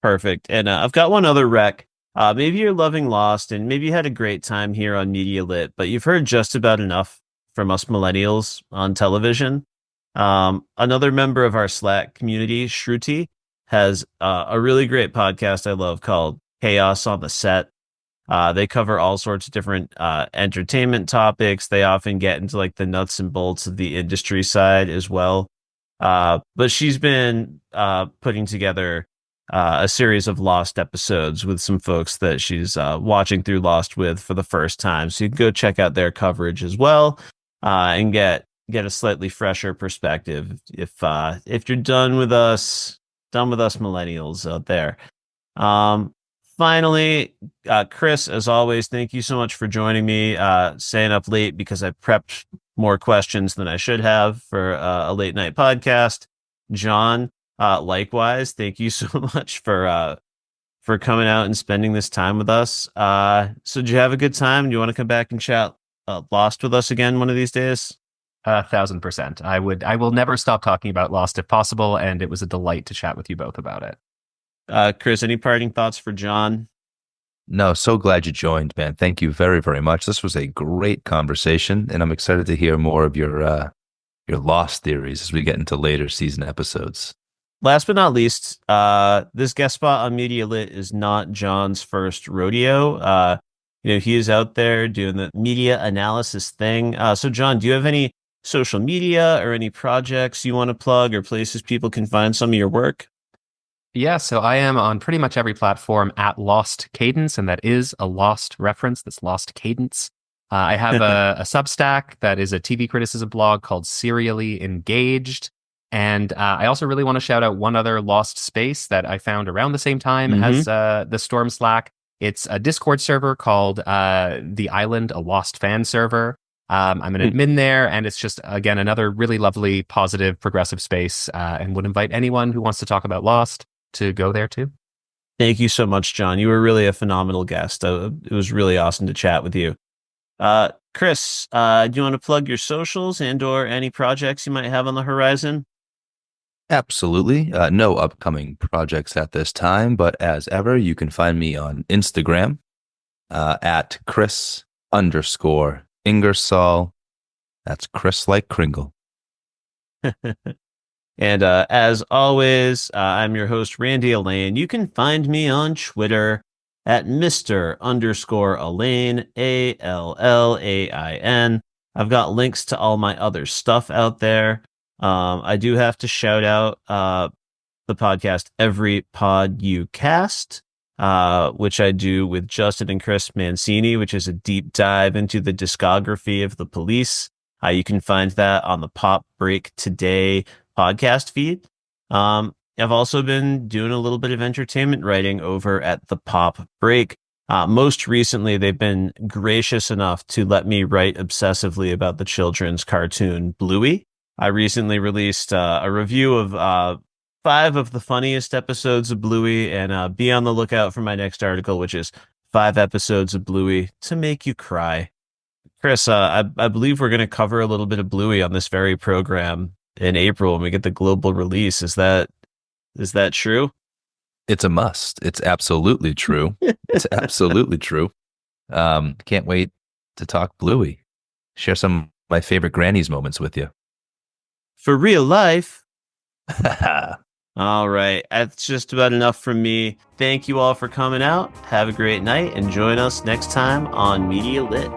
Perfect. And I've got one other rec. Maybe you're loving Lost, and maybe you had a great time here on Media Lit, but you've heard just about enough from us millennials on television. Another member of our Slack community, Shruti, has a really great podcast I love called Chaos on the Set. They cover all sorts of different entertainment topics. They often get into like the nuts and bolts of the industry side as well. But she's been putting together a series of Lost episodes with some folks that she's watching through Lost with for the first time. So you can go check out their coverage as well and get a slightly fresher perspective if you're done with us millennials out there. Finally, Kris, as always, thank you so much for joining me, staying up late because I prepped more questions than I should have for a late night podcast. John, likewise, thank you so much for coming out and spending this time with us. So did you have a good time? Do you want to come back and chat Lost with us again one of these days? 1,000%. I will never stop talking about Lost if possible, and it was a delight to chat with you both about it. Kris, any parting thoughts for John? No, so glad you joined, man. Thank you very, very much. This was a great conversation, and I'm excited to hear more of your Lost theories as we get into later season episodes. Last but not least, this guest spot on Media Lit is not John's first rodeo. He is out there doing the media analysis thing. So John, do you have any social media or any projects you want to plug or places people can find some of your work? Yeah, so I am on pretty much every platform at Lost Cadence, and that is a Lost reference. That's Lost Cadence. I have a Substack that is a TV criticism blog called Serially Engaged. And I also really want to shout out one other Lost space that I found around the same time as the Storm Slack. It's a Discord server called The Island, a Lost fan server. I'm an admin there, and it's just, again, another really lovely, positive, progressive space, and would invite anyone who wants to talk about Lost to go there too. Thank you so much, John. You were really a phenomenal guest. It was really awesome to chat with you. Kris, do you want to plug your socials and or any projects you might have on the horizon? Absolutely. No upcoming projects at this time, but as ever, you can find me on Instagram at Kris_Ingersoll. That's Kris like Kringle. And as always, I'm your host, Randy Elaine. You can find me on Twitter at Mr_Elaine, ALLAIN. I've got links to all my other stuff out there. I do have to shout out the podcast Every Pod You Cast, which I do with Justin and Chris Mancini, which is a deep dive into the discography of the Police. You can find that on the Pop Break Today podcast feed. I've also been doing a little bit of entertainment writing over at the Pop Break. Most recently, they've been gracious enough to let me write obsessively about the children's cartoon Bluey. I recently released a review of 5 of the funniest episodes of Bluey, and be on the lookout for my next article, which is 5 episodes of Bluey to make you cry. Kris, I believe we're going to cover a little bit of Bluey on this very program in April when we get the global release. Is that true? It's a must. It's absolutely true. It's absolutely true. Can't wait to talk Bluey. Share some of my favorite Granny's moments with you. For real life. All right. That's just about enough from me. Thank you all for coming out. Have a great night and join us next time on Media Lit.